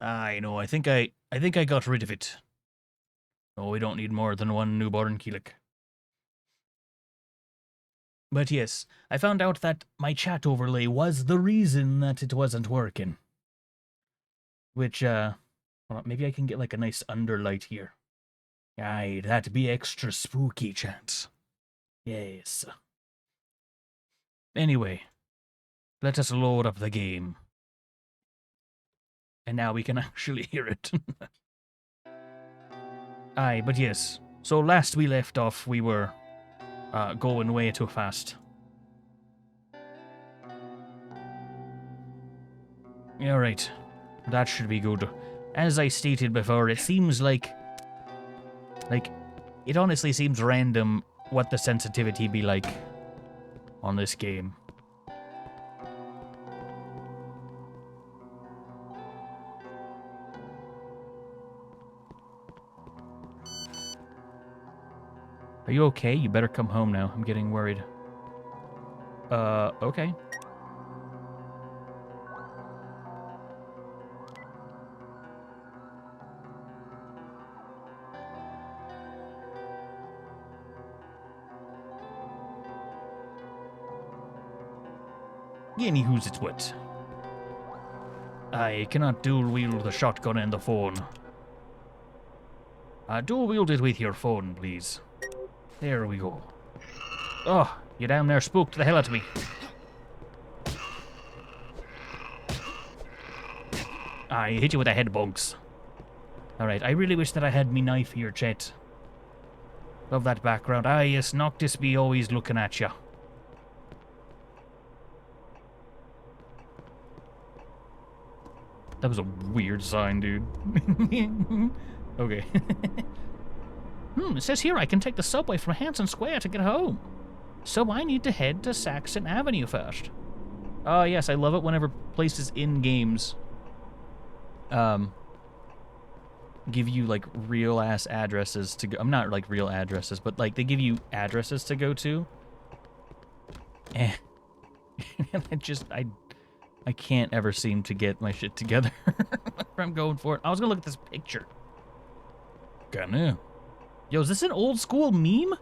I know, I think I got rid of it. Oh, we don't need more than one Newbornkilik. But yes, I found out that my chat overlay was the reason that it wasn't working. Which, well, maybe I can get like a nice underlight here. Aye, that'd be extra spooky, chat. Yes. Anyway, let us load up the game. And now we can actually hear it. Aye, but yes. So last we left off, we were going way too fast. Alright. That should be good. As I stated before, it seems like, it honestly seems random what the sensitivity be like on this game. Are you okay? You better come home now. I'm getting worried. Okay. Anywho's it's what? I cannot dual wield the shotgun and the phone. Dual wield it with your phone, please. There we go. Oh, you down there spooked the hell out of me. I hit you with a head bunks. Alright, I really wish that I had me knife here, chat. Love that background. Ah, yes, Noctis be always looking at you. That was a weird sign, dude. Okay. It says here I can take the subway from Hanson Square to get home. So I need to head to Saxon Avenue first. Oh, yes, I love it whenever places in games give you, like, real-ass addresses to go... I'm not, like, real addresses, but, like, they give you addresses to go to. And I can't ever seem to get my shit together. I'm going for it. I was gonna look at this picture. Gonna. Yo, is this an old school meme?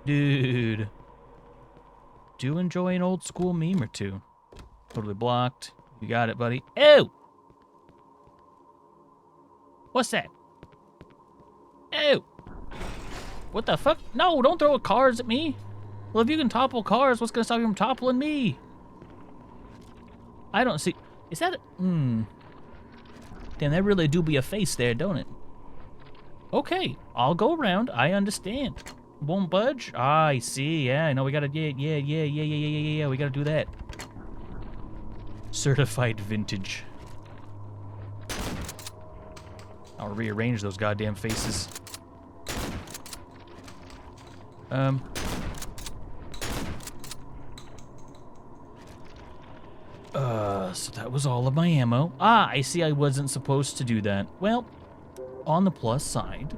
Dude. Do enjoy an old school meme or two. Totally blocked. You got it, buddy. Ew! What's that? Ew! What the fuck? No, don't throw cars at me. Well, if you can topple cars, what's gonna stop you from toppling me? I don't see... Is that... Damn, that really do be a face there, don't it? Okay, I'll go around. I understand. Won't budge? Ah, I see. Yeah, I know we gotta... Yeah. We gotta do that. Certified vintage. I'll rearrange those goddamn faces. So that was all of my ammo. Ah, I see I wasn't supposed to do that. Well, on the plus side,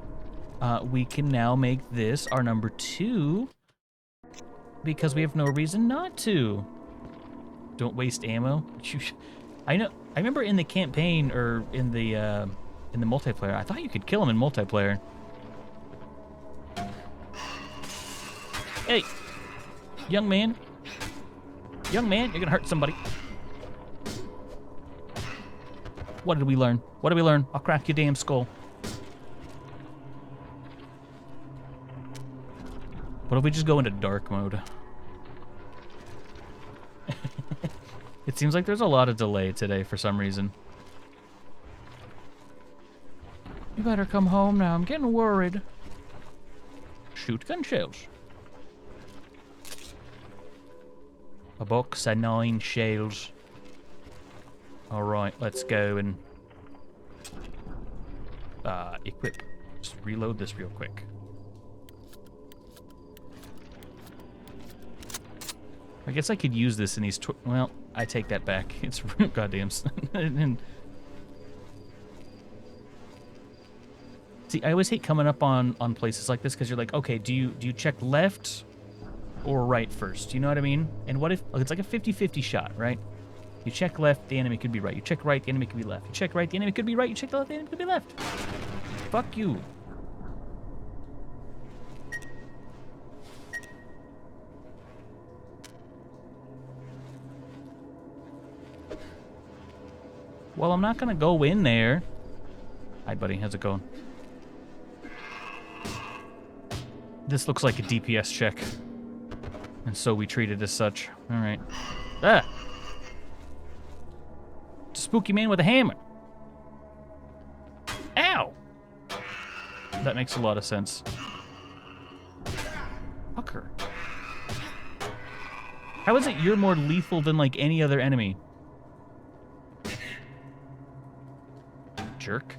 we can now make this our number 2 because we have no reason not to. Don't waste ammo. I know. I remember in the campaign or in the multiplayer, I thought you could kill him in multiplayer. Hey, young man. Young man, you're gonna hurt somebody. What did we learn? What did we learn? I'll crack your damn skull. What if we just go into dark mode? It seems like there's a lot of delay today for some reason. You better come home now. I'm getting worried. Shoot gun shells. A box of 9 shells. Alright, let's go and equip. Just reload this real quick. I guess I could use this in these... Well, I take that back. It's goddamn... See, I always hate coming up on places like this because you're like, okay, do you check left or right first? You know what I mean? And what if... It's like a 50-50 shot, right? You check left, the enemy could be right. You check right, the enemy could be left. You check right, the enemy could be right. You check left, the enemy could be left. Fuck you. Well, I'm not gonna go in there. Hi, buddy. How's it going? This looks like a DPS check. And so we treat it as such. All right. Ah! It's a spooky man with a hammer. Ow! That makes a lot of sense. Fucker. How is it you're more lethal than, like, any other enemy? Jerk.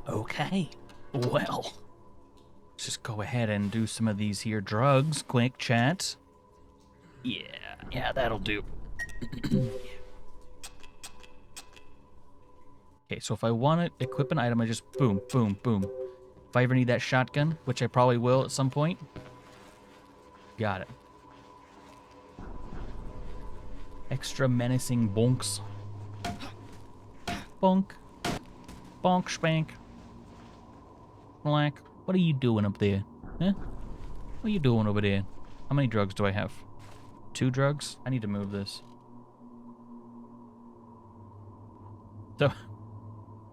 Okay. Well. Let's just go ahead and do some of these here drugs. Quick, chat. Yeah, that'll do. Okay, so if I want to equip an item, I just boom, boom, boom. If I ever need that shotgun, which I probably will at some point, got it. Extra menacing bonks. Bonk. Bonk spank. Black. What are you doing up there? Huh? What are you doing over there? How many drugs do I have? 2 drugs? I need to move this. So,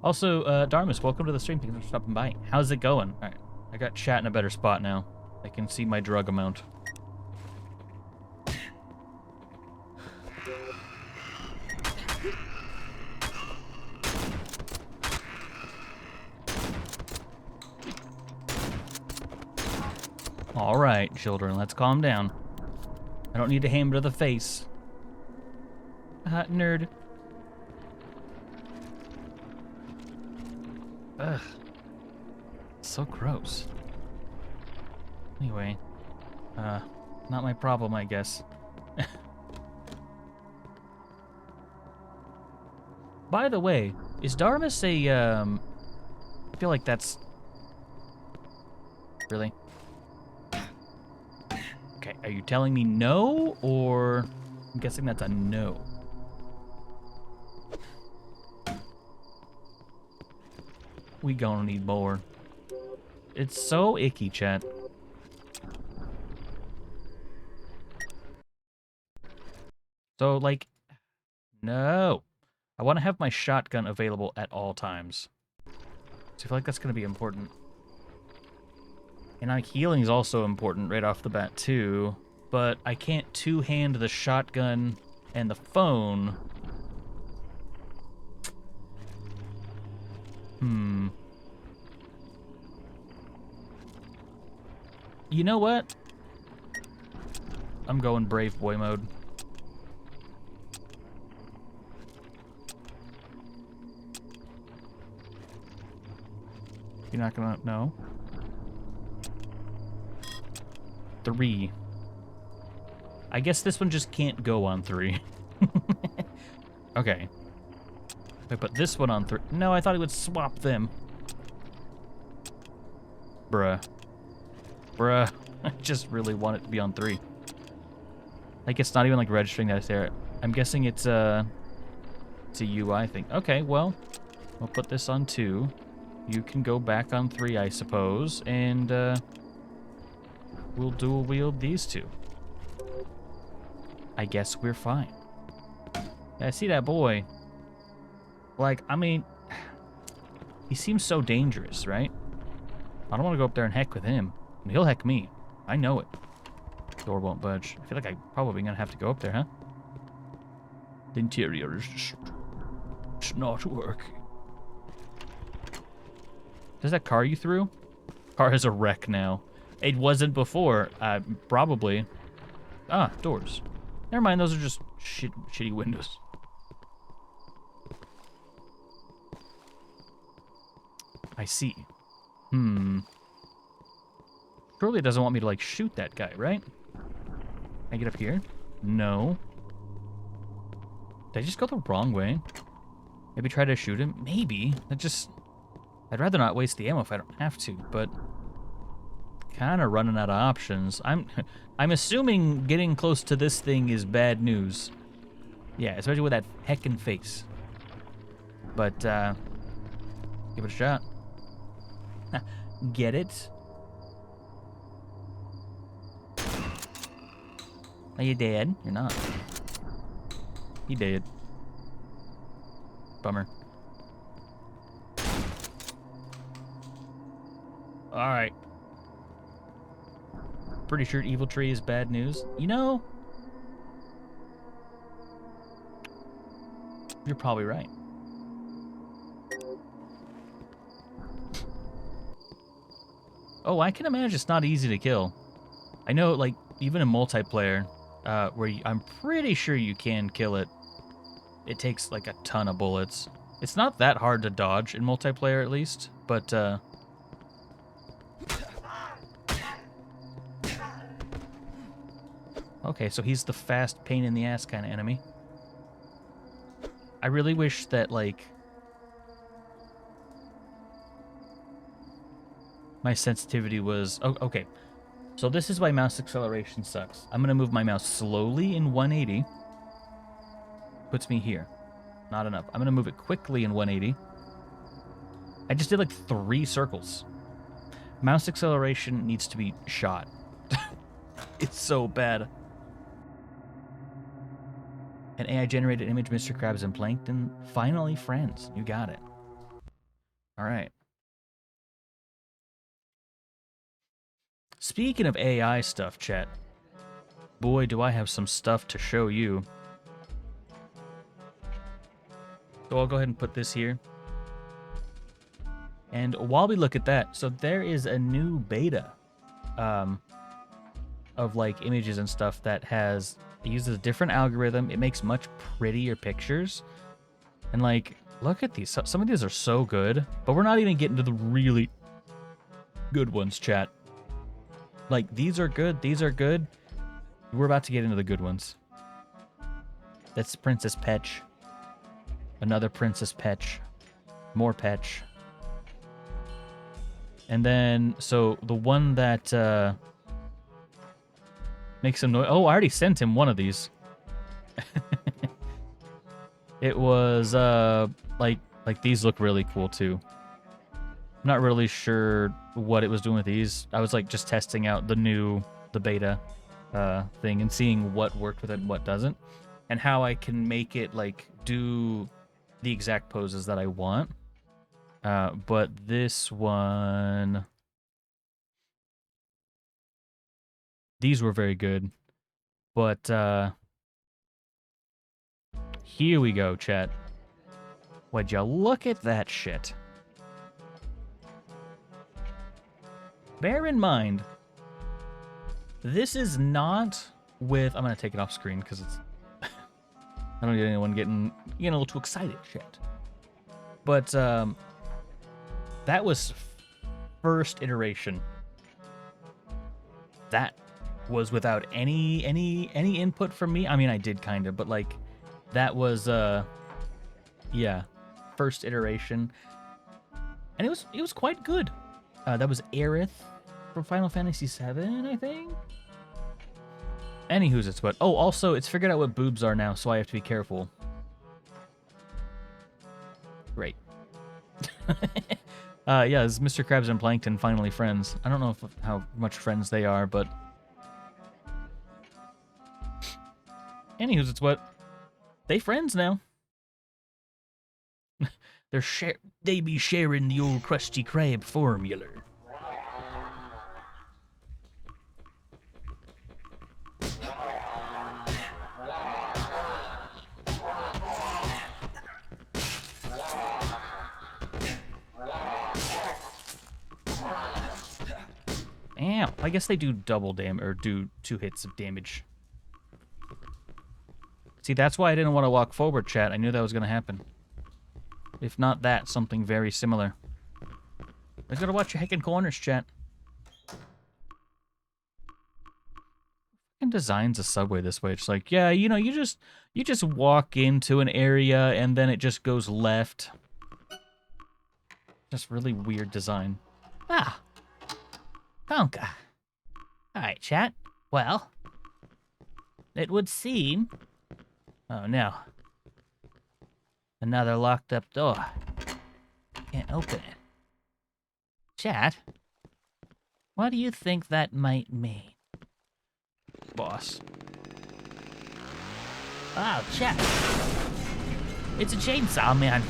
also, Darmus, welcome to the stream. Thanks for stopping by. How's it going? Alright, I got chat in a better spot now. I can see my drug amount. Alright, children, let's calm down. I don't need a hammer to the face. Nerd. Ugh. So gross. Anyway. Not my problem, I guess. By the way, is Darmus a, I feel like that's... Really? Okay, are you telling me no, or... I'm guessing that's a no. We gonna need more. It's so icky, chat. So, like... No. I want to have my shotgun available at all times. So I feel like that's going to be important. And like healing is also important right off the bat too, but I can't two-hand the shotgun and the phone. You know what? I'm going brave boy mode. You're not gonna know? 3. I guess this one just can't go on 3. Okay. I put this one on 3. No, I thought he would swap them. Bruh. Bruh. I just really want it to be on 3. Like, it's not even, like, registering that it's there. I'm guessing it's a UI thing. Okay, well, we'll put this on 2. You can go back on 3, I suppose, and, we'll dual wield these 2. I guess we're fine. Yeah, I see that boy. Like, I mean, he seems so dangerous, right? I don't want to go up there and heck with him. And he'll heck me. I know it. Door won't budge. I feel like I'm probably going to have to go up there, huh? The interior is just not working. Does that car you threw? Car is a wreck now. It wasn't before, probably. Ah, doors. Never mind, those are just shitty windows. I see. Surely it doesn't want me to, like, shoot that guy, right? Can I get up here? No. Did I just go the wrong way? Maybe try to shoot him? Maybe. I'd rather not waste the ammo if I don't have to, but... kind of running out of options. I'm assuming getting close to this thing is bad news. Yeah, especially with that heckin' face. But, give it a shot. Get it? Are you dead? You're not. He dead. Bummer. Alright. Pretty sure Evil Tree is bad news. You know, you're probably right. Oh, I can imagine it's not easy to kill. I know, like, even in multiplayer, where I'm pretty sure you can kill it, it takes, like, a ton of bullets. It's not that hard to dodge in multiplayer, at least, but, okay, so he's the fast, pain-in-the-ass kind of enemy. I really wish that, like, my sensitivity was... Oh, okay. So this is why mouse acceleration sucks. I'm going to move my mouse slowly in 180. Puts me here. Not enough. I'm going to move it quickly in 180. I just did like 3 circles. Mouse acceleration needs to be shot. It's so bad. An AI-generated image, Mr. Krabs and Plankton. Finally friends. You got it. All right. Speaking of AI stuff, chat, boy, do I have some stuff to show you. So I'll go ahead and put this here. And while we look at that, so there is a new beta of like images and stuff that it uses a different algorithm. It makes much prettier pictures. And like, look at these. Some of these are so good, but we're not even getting to the really good ones, chat. Like, these are good. These are good. We're about to get into the good ones. That's Princess Petch. Another Princess Petch. More Petch. And then, so the one that makes some noise. Oh, I already sent him one of these. It was like these look really cool too. I'm not really sure what it was doing with these. I was like just testing out the beta thing and seeing what worked with it and what doesn't, and how I can make it like do the exact poses that I want. But this one, these were very good. But here we go, chat. Would you look at that shit? Bear in mind, this is not with... I'm going to take it off screen because it's... I don't get anyone getting a little too excited, shit. But that was first iteration. That was without any input from me. I mean, I did kind of, but like that was yeah, first iteration, and it was quite good. That was Aerith from Final Fantasy VII, I think. Anywho's it's what. Oh, also it's figured out what boobs are now, so I have to be careful. Great. Yeah, it's Mr. Krabs and Plankton finally friends. I don't know how much friends they are, but anywho's it's what. They friends now. They be sharing the old Krusty Krab formula. Ow, I guess they do double damage, or do 2 hits of damage. See, that's why I didn't want to walk forward, chat. I knew that was going to happen. If not that, something very similar. I gotta watch your heckin' corners, chat. And designs a subway this way. It's like, yeah, you know, you just walk into an area and then it just goes left. Just really weird design. Ah, Tonka. Alright, chat. Well, it would seem... Oh, no. Another locked up door. Can't open it. Chat, what do you think that might mean? Boss. Oh, chat. It's a chainsaw man.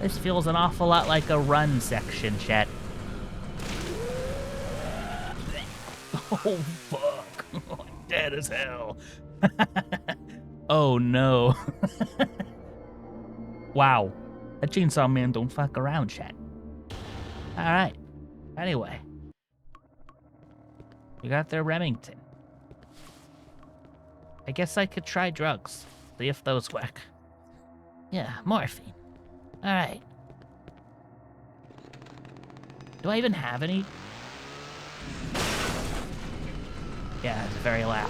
This feels an awful lot like a run section, chat. Oh, fuck. I'm dead as hell. Oh, no. Wow. That chainsaw man don't fuck around, chat. Alright. Anyway. We got their Remington. I guess I could try drugs. See if those work. Yeah, morphine. Alright. Do I even have any? Yeah, it's very loud.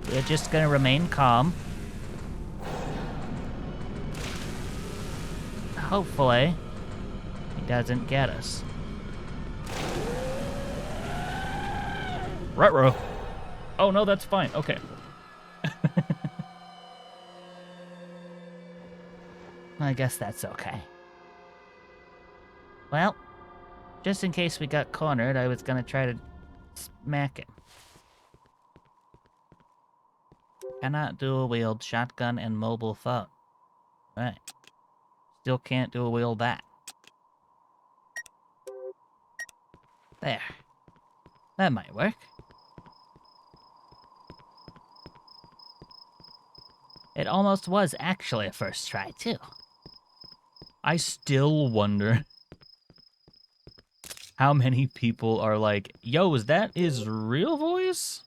We're just gonna remain calm. Hopefully, he doesn't get us. Ruh-roh. Oh, no, that's fine. Okay. I guess that's okay. Well, just in case we got cornered, I was gonna try to smack him. Cannot dual wield shotgun and mobile phone. Right. Still can't dual wield that. There. That might work. It almost was actually a first try, too. I still wonder how many people are like, yo, is that his real voice?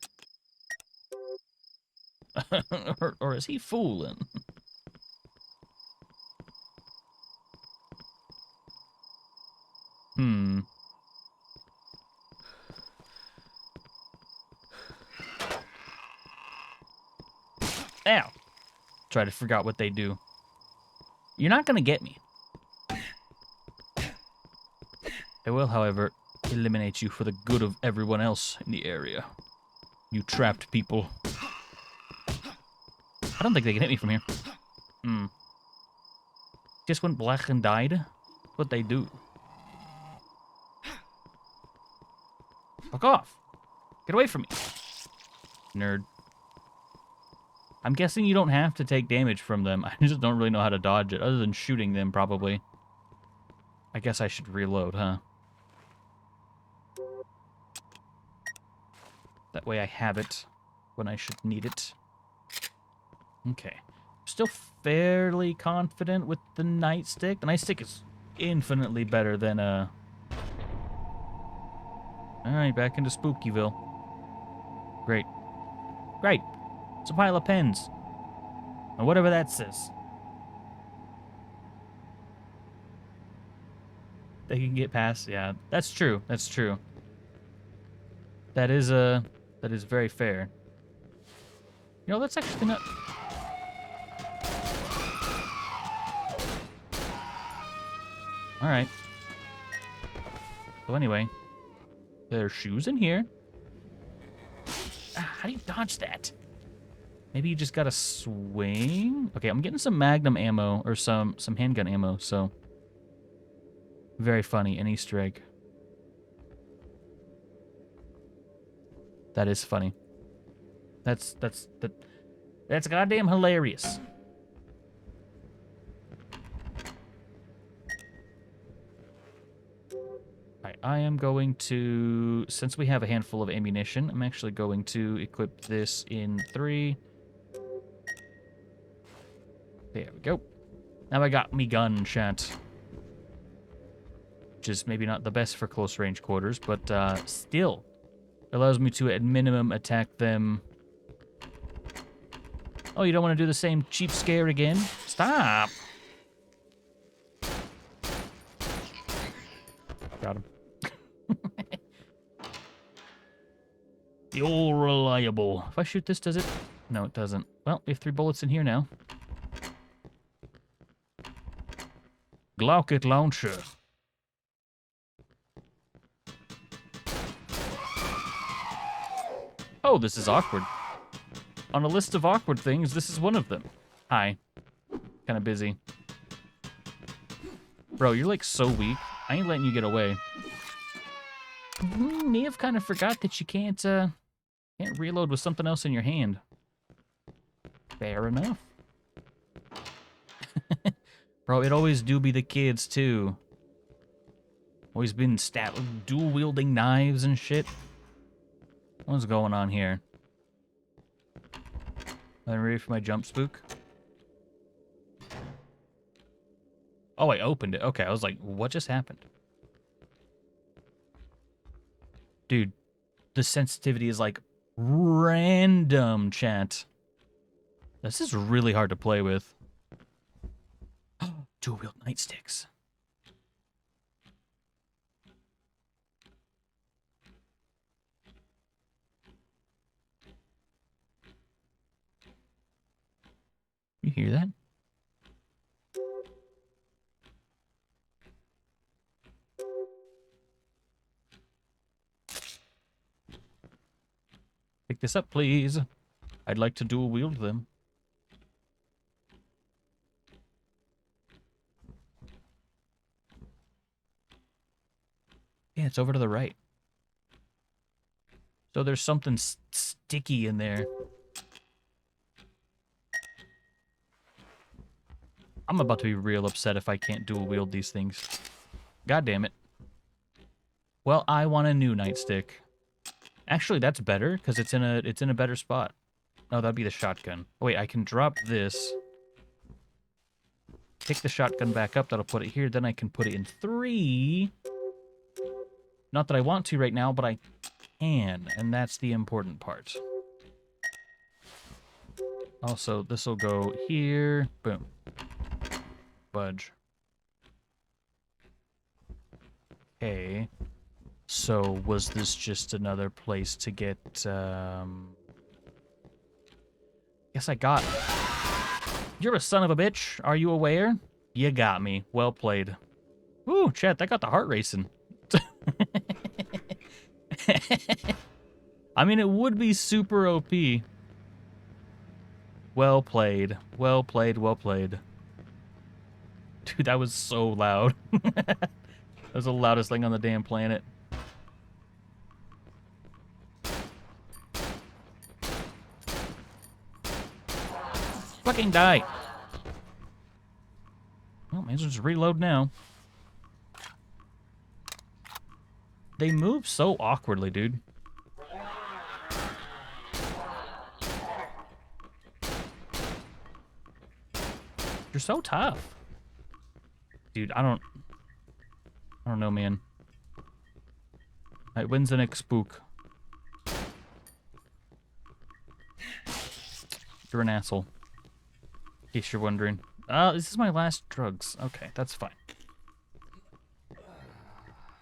or is he fooling? Hmm. Ow. Try to figure out what they do. You're not gonna get me. I will, however, eliminate you for the good of everyone else in the area. You trapped people. I don't think they can hit me from here. Hmm. Just went black and died? What'd they do? Fuck off. Get away from me. Nerd. I'm guessing you don't have to take damage from them. I just don't really know how to dodge it, other than shooting them, probably. I guess I should reload, huh? That way I have it when I should need it. Okay. Still fairly confident with the nightstick. The nightstick is infinitely better than, Alright, back into Spookyville. Great. Great! It's a pile of pens. Or whatever that says. They can get past, yeah. That's true, that's true. That is very fair. You know, that's actually not... Alright. So anyway, there are shoes in here. How do you dodge that? Maybe you just gotta swing? Okay, I'm getting some Magnum ammo, or some handgun ammo, so... Very funny, an Easter egg. That is funny. That's goddamn hilarious. Alright, I am going to, since we have a handful of ammunition, I'm actually going to equip this in 3. There we go. Now I got me gun, chat. Which is maybe not the best for close range quarters, but still allows me to at minimum attack them. Oh, you don't want to do the same cheap scare again? Stop! Got him. The old reliable. If I shoot this, does it? No, it doesn't. Well, we have 3 bullets in here now. Glaucet launcher. Oh, this is awkward. On a list of awkward things, this is one of them. Hi. Kind of busy. Bro, you're like so weak. I ain't letting you get away. May have kind of forgot that you can't reload with something else in your hand. Fair enough. Bro, it always do be the kids, too. Always been dual-wielding knives and shit. What's going on here? I'm ready for my jump spook. Oh, I opened it. Okay, I was like, what just happened? Dude, the sensitivity is like random, chat. This is really hard to play with. Dual-wield nightsticks. You hear that? Pick this up, please. I'd like to dual wield them. Yeah, it's over to the right. So there's something sticky in there. I'm about to be real upset if I can't dual wield these things. God damn it. Well, I want a new nightstick. Actually, that's better because it's in a better spot. Oh, that'd be the shotgun. Oh, wait, I can drop this. Pick the shotgun back up. That'll put it here. Then I can put it in 3. Not that I want to right now, but I can, and that's the important part. Also, this will go here. Boom. Budge. Okay. So, was this just another place to get, Guess I got... You're a son of a bitch. Are you aware? You got me. Well played. Ooh, chat, that got the heart racing. I mean, it would be super OP. Well played. Well played, well played. Dude, that was so loud. That was the loudest thing on the damn planet. Fucking die. Well, may as well just reload now. They move so awkwardly, dude. You're so tough. Dude, I don't know, man. Alright, when's the next spook? You're an asshole. In case you're wondering. This is my last drugs. Okay, that's fine.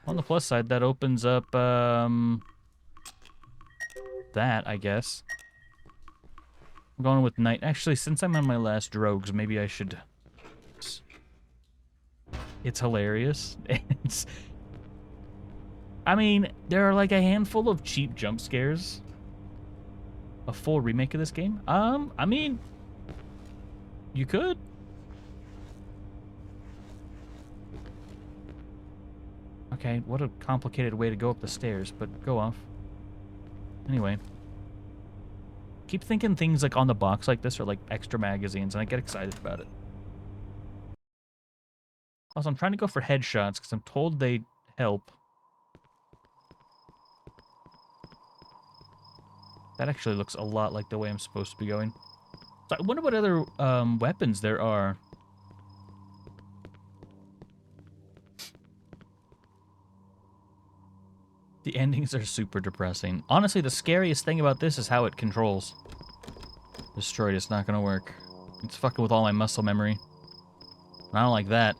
On the plus side, that opens up, that, I guess. I'm going with night. Actually, since I'm on my last drugs, maybe I should... It's hilarious. I mean, there are like a handful of cheap jump scares. A full remake of this game? I mean... You could. Okay, what a complicated way to go up the stairs, but go off. Anyway. Keep thinking things like on the box like this are like extra magazines, and I get excited about it. Also, I'm trying to go for headshots because I'm told they help. That actually looks a lot like the way I'm supposed to be going. So I wonder what other weapons there are. The endings are super depressing. Honestly, the scariest thing about this is how it controls. Destroyed, it's not gonna work. It's fucking with all my muscle memory. And I don't like that.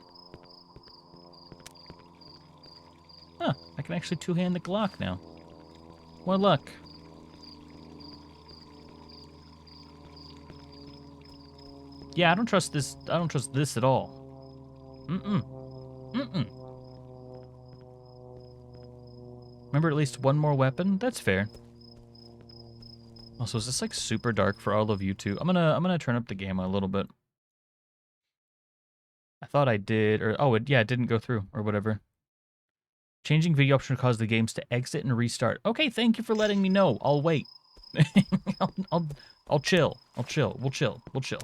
can actually two-hand the Glock now. What luck. Yeah, I don't trust this. I don't trust this at all. Remember at least one more weapon? That's fair. Also, is this like super dark for all of you too? I'm gonna turn up the gamma a little bit. I thought I did, or oh, it didn't go through or whatever. Changing video option caused the games to exit and restart. Okay, thank you for letting me know. I'll wait. I'll chill. I'll chill. We'll chill. We'll chill.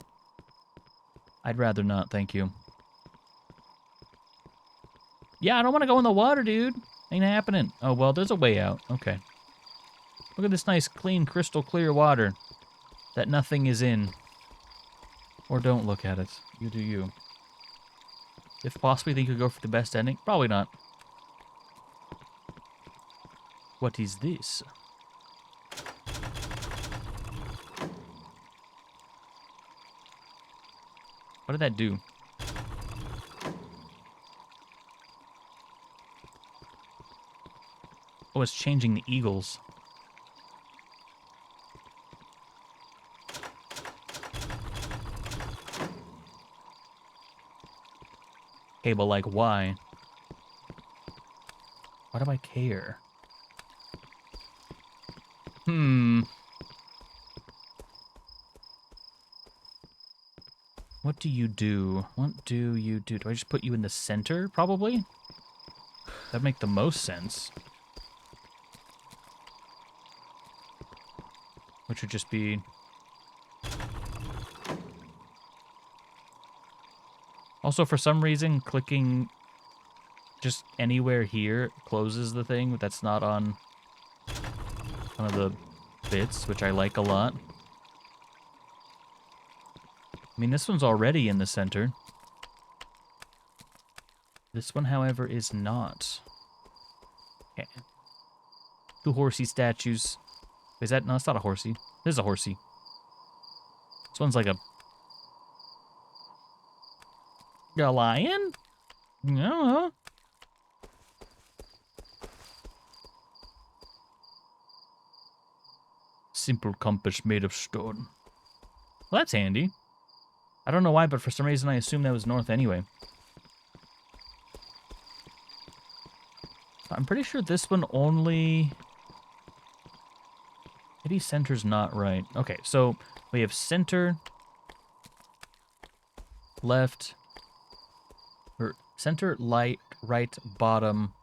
I'd rather not, thank you. Yeah, I don't want to go in the water, dude. Ain't happening. Oh, well, there's a way out. Okay. Look at this nice, clean, crystal clear water that nothing is in. Or don't look at it. You do you. If possibly think you could go for the best ending? Probably not. What is this? What did that do? Oh, it's changing the eagles. Okay, but like, why? Why do I care? What do you do? What do you do? Do I just put you in the center, probably? That'd make the most sense. Which would just be... Also, for some reason, clicking just anywhere here closes the thing that's not on one of the bits, which I like a lot. I mean, this one's already in the center. This one, however, is not. Okay. Two horsey statues. Is that... No, it's not a horsey. This is a horsey. This one's like a lion? No. Simple compass made of stone. Well, that's handy. I don't know why, but for some reason I assumed that was north anyway. I'm pretty sure this one only... Maybe center's not right. Okay, so we have center, left, or center, light, right, bottom.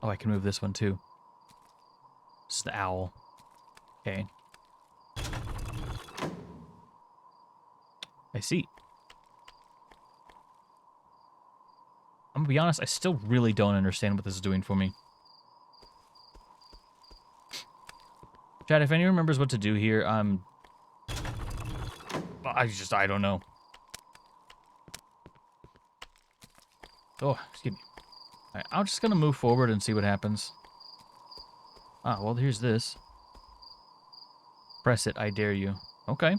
Oh, I can move this one too. This is the owl. Okay. I see. I'm gonna be honest, I still really don't understand what this is doing for me. Chad, if anyone remembers what to do here, I don't know. Oh, excuse me. Alright, I'm just gonna move forward and see what happens. Ah, well, here's this. Press it, I dare you. Okay.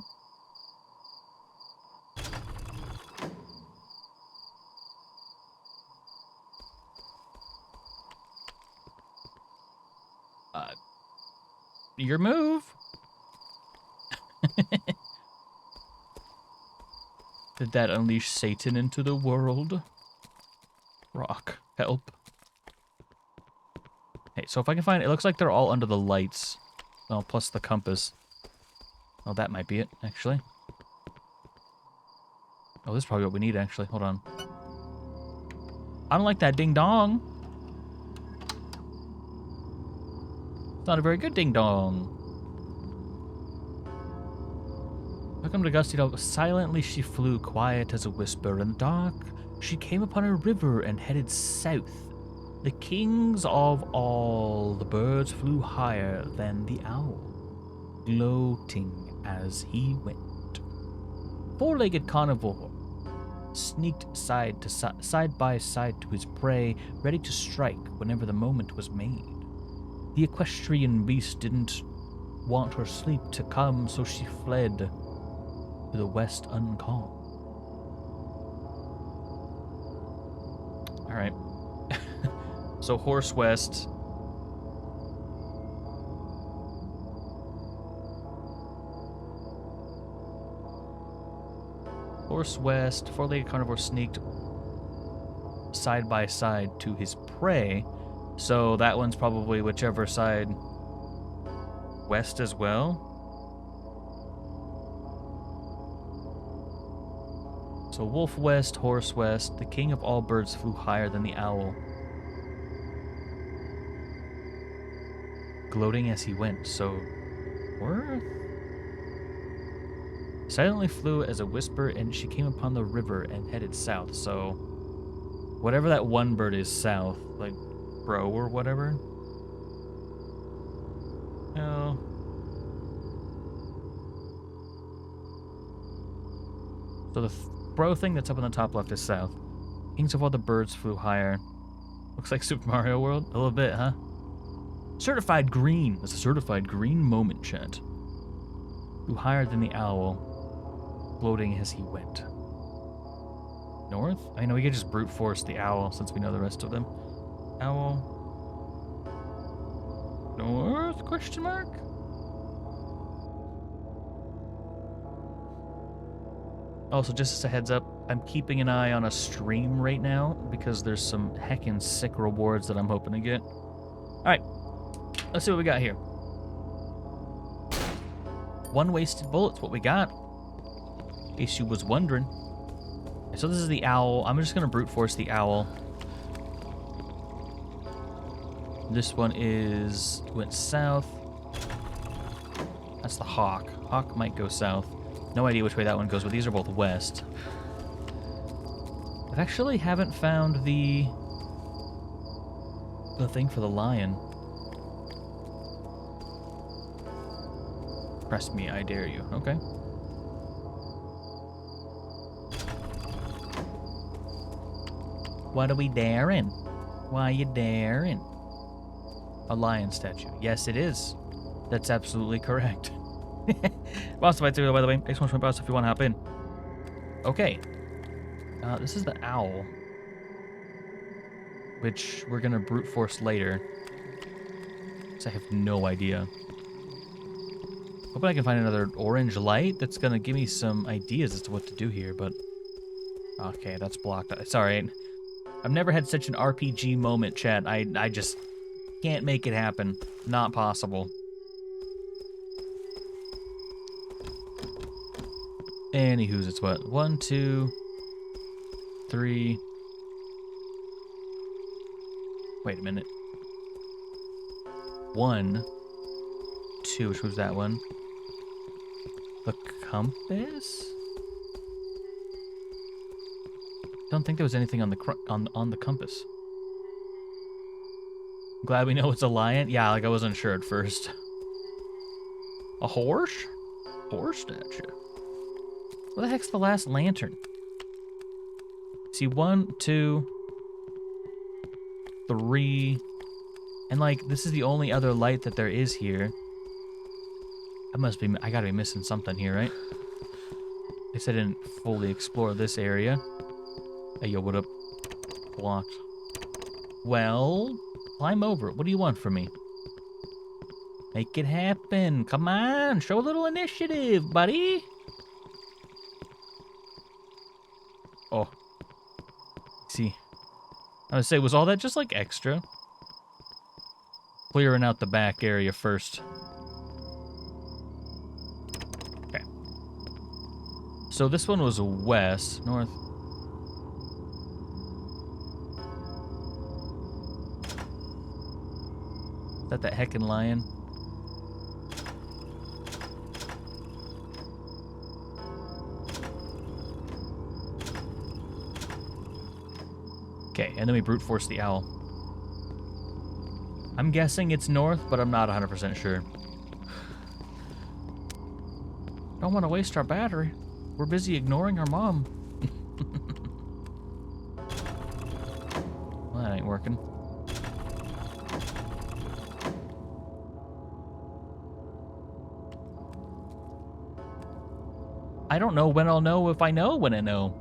Your move. Did that unleash Satan into the world? Rock, help. Hey, so if I can find... It looks like they're all under the lights. Well, plus the compass. Oh, that might be it, actually. Oh, this is probably what we need, actually. Hold on. I don't like that ding-dong. It's not a very good ding-dong. Welcome to Gusty Dog. Silently she flew, quiet as a whisper. In the dark, she came upon a river and headed south. The kings of all the birds flew higher than the owl, gloating as he went. Four-legged carnivore sneaked side by side to his prey, ready to strike whenever the moment was made. The equestrian beast didn't want her sleep to come, so she fled to the west uncalm. All right. So horse west. Horse west. Four-legged carnivore sneaked side by side to his prey. So that one's probably whichever side. West as well. So wolf west, horse west. The king of all birds flew higher than the owl, gloating as he went. So north? Silently flew as a whisper, and she came upon the river and headed south. So whatever that one bird is south, like crow or whatever. No. So the crow thing that's up on the top left is south. Kings of all the birds flew higher. Looks like Super Mario World. A little bit, huh? Certified green. That's a certified green moment, chat. Flew higher than the owl, gloating as he went. North? I know we could just brute force the owl since we know the rest of them. Owl. North? Question mark? Also, just as a heads up, I'm keeping an eye on a stream right now because there's some heckin' sick rewards that I'm hoping to get. Alright, let's see what we got here. One wasted bullet's what we got. In case you was wondering. So this is the owl. I'm just going to brute force the owl. This one went south. That's the hawk. Hawk might go south. No idea which way that one goes, but these are both west. I actually haven't found the thing for the lion. Press me, I dare you. Okay. What are we daring? Why are you daring? A lion statue. Yes, it is. That's absolutely correct. Boss fight too, by the way. Exclamation boss if you want to hop in. Okay. This is the owl, which we're gonna brute force later. Because I have no idea. Hoping I can find another orange light that's gonna give me some ideas as to what to do here, but okay, that's blocked. It's alright. I've never had such an RPG moment, chat. I just can't make it happen. Not possible. Anywho's, it's what? 1, 2, 3. Wait a minute. 1, 2. Which was that one? The compass? Don't think there was anything on the on the compass. I'm glad we know it's a lion. Yeah, like I wasn't sure at first. A horse? Horse statue. Where the heck's the last lantern? See, 1, 2, 3, and like this is the only other light that there is here. I gotta be missing something here, right? I guess I didn't fully explore this area. Hey, yo, what up? Blocked. Well, climb over it. What do you want from me? Make it happen. Come on, show a little initiative, buddy. Oh. See. I would say, was all that just like extra? Clearing out the back area first. Okay. So this one was west, north. Is that heckin' lion? Okay, and then we brute force the owl. I'm guessing it's north, but I'm not 100% sure. Don't want to waste our battery. We're busy ignoring our mom. Well, that ain't working. I don't know when I'll know if I know when I know.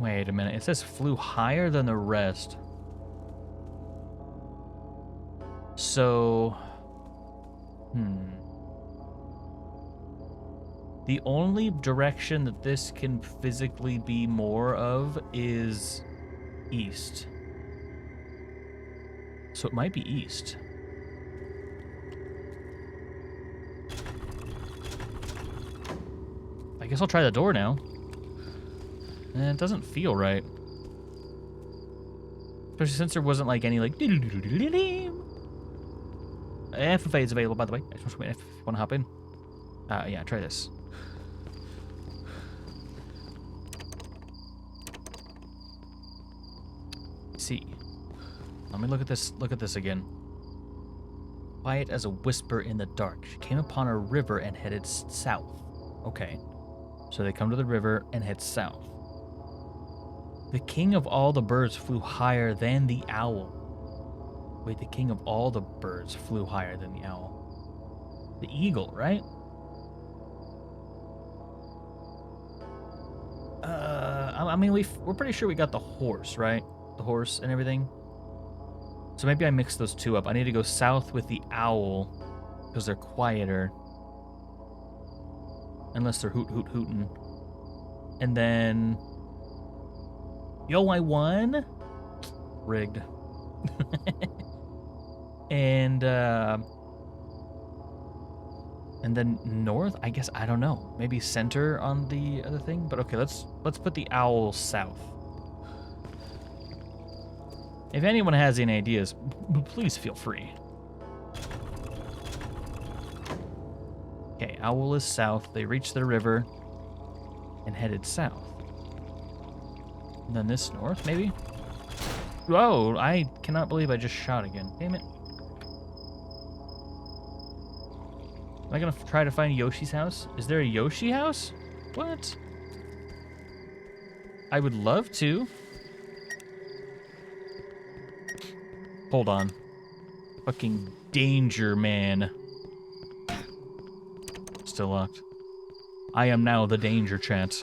Wait a minute. It says flew higher than the rest. So, the only direction that this can physically be more of is east. So it might be east. I guess I'll try the door now. It doesn't feel right. Especially since there wasn't like any like... FFA is available, by the way. I just want to want to hop in. Yeah, try this. See. Let me look at this. Look at this again. Quiet as a whisper in the dark. She came upon a river and headed south. Okay. So they come to the river and head south. The king of all the birds flew higher than the owl. Wait, the king of all the birds flew higher than the owl. The eagle, right? I mean, we're pretty sure we got the horse, right? The horse and everything. So maybe I mixed those two up. I need to go south with the owl because they're quieter. Unless they're hooting. And then... Yo, I won? Rigged. And then north, I guess, I don't know. Maybe center on the other thing. But okay, let's put the owl south. If anyone has any ideas, please feel free. Okay, owl is south. They reached the river and headed south. And then this north, maybe? Whoa, I cannot believe I just shot again. Damn it. Am I gonna try to find Yoshi's house? Is there a Yoshi house? What? I would love to. Hold on. Fucking danger, man. Still locked. I am now the danger, chat.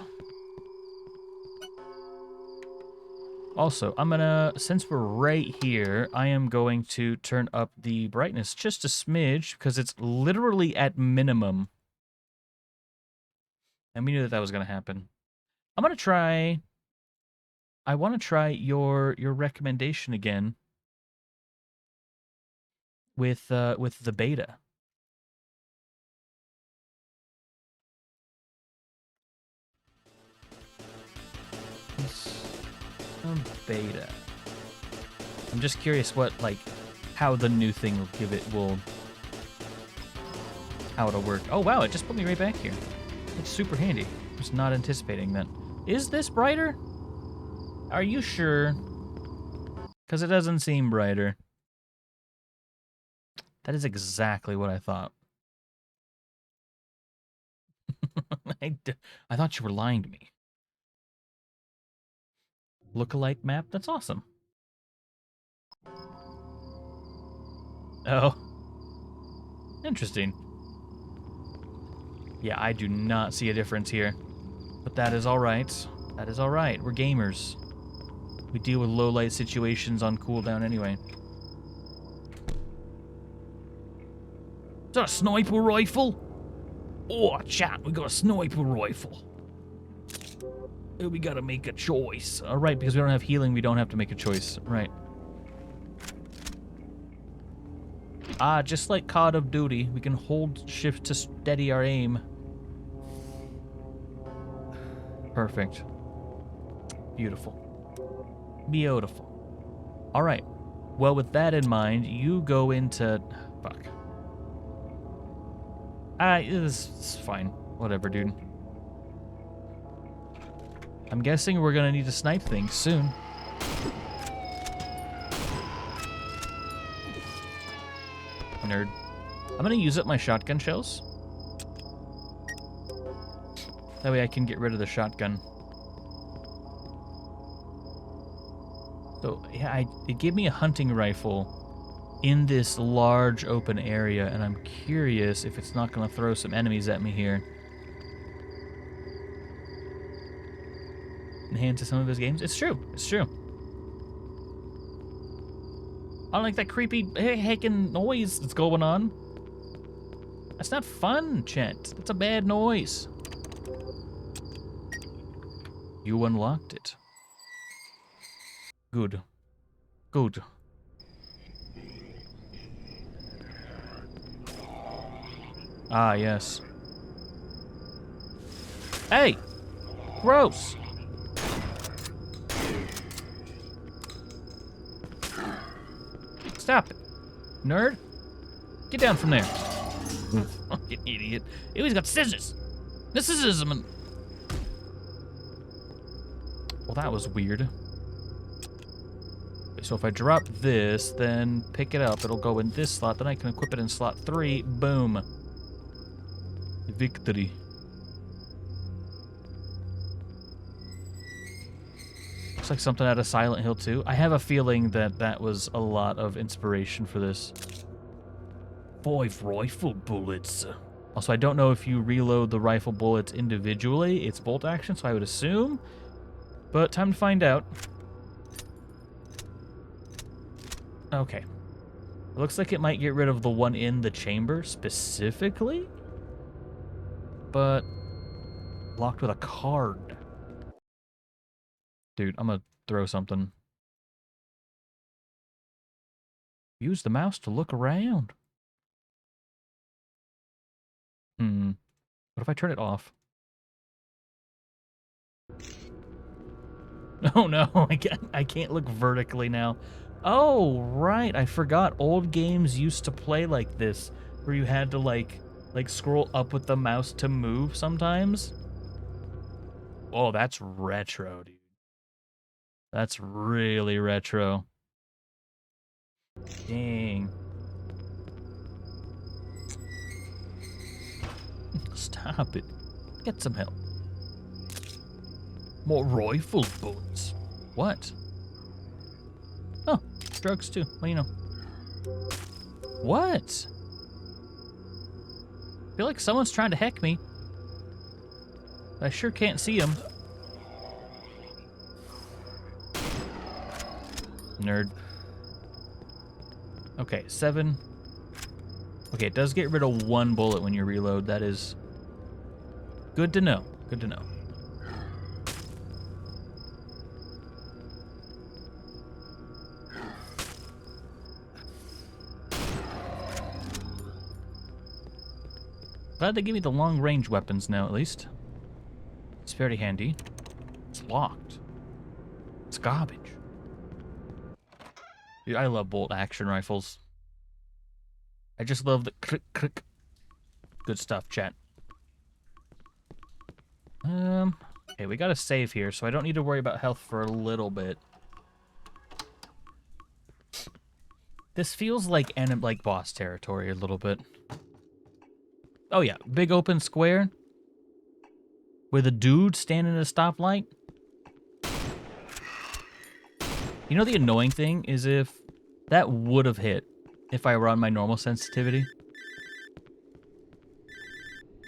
Also, I'm gonna, since we're right here, I am going to turn up the brightness just a smidge because it's literally at minimum. And we knew that that was gonna happen. I'm gonna try. I want to try your recommendation again with the beta. Beta. I'm just curious what, like, how the new thing how it'll work. Oh wow, it just put me right back here. It's super handy. I was not anticipating that. Is this brighter? Are you sure? Because it doesn't seem brighter. That is exactly what I thought. I thought you were lying to me. Lookalike map? That's awesome. Oh. Interesting. Yeah, I do not see a difference here. But that is alright. That is alright. We're gamers. We deal with low light situations on cooldown anyway. Is that a sniper rifle? Oh, chat, we got a sniper rifle. We gotta make a choice. Alright, because we don't have healing, we don't have to make a choice. Right. Just like Call of Duty, we can hold shift to steady our aim. Perfect. Beautiful. Beautiful. Alright. Well, with that in mind, you go into... Fuck. This is fine. Whatever, dude. I'm guessing we're gonna need to snipe things soon. Nerd. I'm gonna use up my shotgun shells. That way I can get rid of the shotgun. So, yeah, it gave me a hunting rifle in this large open area, and I'm curious if it's not gonna throw some enemies at me here. enhances some of his games. It's true. It's true. I don't like that creepy heckin' noise that's going on. That's not fun, Chet. That's a bad noise. You unlocked it. Good. Good. Ah, yes. Hey! Gross! Stop it. Nerd. Get down from there. Fucking idiot. Ew, he's got scissors. This is him. Well, that was weird. Okay, so if I drop this, then pick it up, it'll go in this slot. Then I can equip it in slot 3. Boom. Victory. Looks like something out of Silent Hill 2. I have a feeling that that was a lot of inspiration for this. 5 rifle bullets. Also, I don't know if you reload the rifle bullets individually. It's bolt action, so I would assume. But time to find out. Okay. It looks like it might get rid of the one in the chamber specifically. But locked with a card. Dude, I'm gonna throw something. Use the mouse to look around. What if I turn it off? Oh no, I can't look vertically now. Oh, right, I forgot. Old games used to play like this, where you had to like scroll up with the mouse to move sometimes. Oh, that's retro, dude. That's really retro. Dang. Stop it. Get some help. More rifle bullets. What? Oh, drugs too. What do you know? What? I feel like someone's trying to heck me. I sure can't see him. Nerd. Okay, 7. Okay, it does get rid of 1 bullet when you reload. That is good to know. Good to know. Glad they give me the long-range weapons now, at least. It's very handy. It's locked. It's garbage. Dude, I love bolt-action rifles. I just love the click. Good stuff, chat. Okay, we got a save here, so I don't need to worry about health for a little bit. This feels like boss territory a little bit. Oh yeah, big open square with a dude standing at a stoplight. You know the annoying thing is if that would have hit if I were on my normal sensitivity.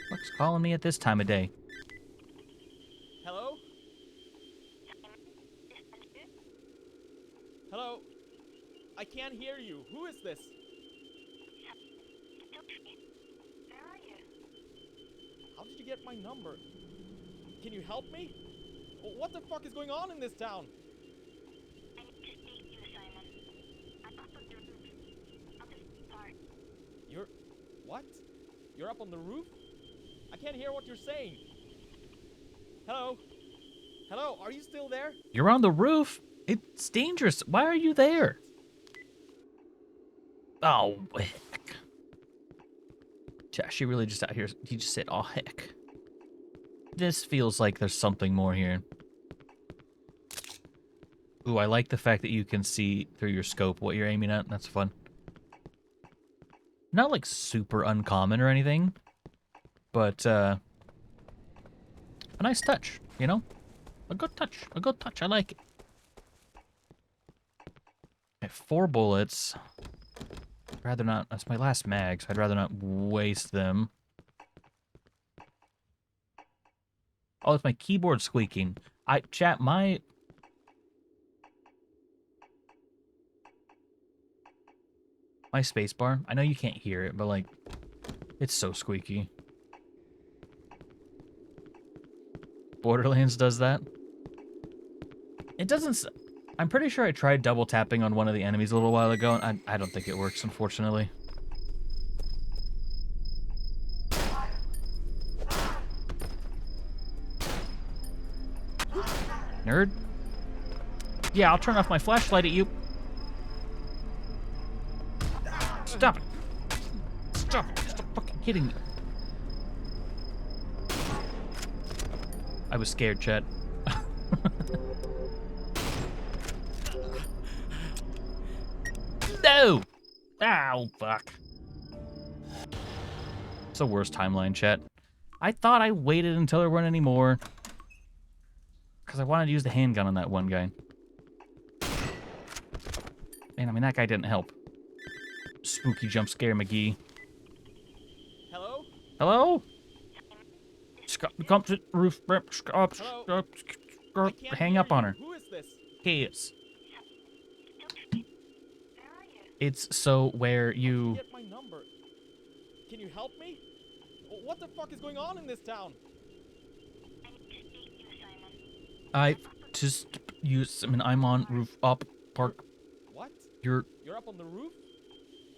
What's calling me at this time of day? Hello? Hello? I can't hear you. Who is this? How did you get my number? Can you help me? What the fuck is going on in this town? I need to speak to you, Simon. I'm up on the roof of this park. You're... what? You're up on the roof? I can't hear what you're saying. Hello? Hello, are you still there? You're on the roof? It's dangerous. Why are you there? Oh, heck. She really just out here. He just said, oh, heck. This feels like there's something more here. Ooh, I like the fact that you can see through your scope what you're aiming at. That's fun. Not like super uncommon or anything, but a nice touch, you know? A good touch. A good touch. I like it. Okay, 4 bullets. I'd rather not. That's my last mag, so I'd rather not waste them. Oh, it's my keyboard squeaking. Chat, my space bar, I know you can't hear it, but like, it's so squeaky. Borderlands does that. It doesn't... I'm pretty sure I tried double tapping on one of the enemies a little while ago, and I don't think it works, unfortunately. Nerd. Yeah, I'll turn off my flashlight at you. Stop it. Stop it. Stop fucking hitting me. I was scared, chat. No! Ow, fuck. It's the worst timeline, chat. I thought I waited until there weren't any more. Because I wanted to use the handgun on that one guy. And I mean, that guy didn't help. Spooky jump scare McGee. Hello? Hello? Come to the roof. Hello? I can't Hang hear up on you. her. Who is this? Kiss. Where are you? It's so where you... Get my number. Can you help me? What the fuck is going on in this town? I need to speak to you, Simon. I just use... I mean, I'm on roof up park. What? You're... You're up on the roof?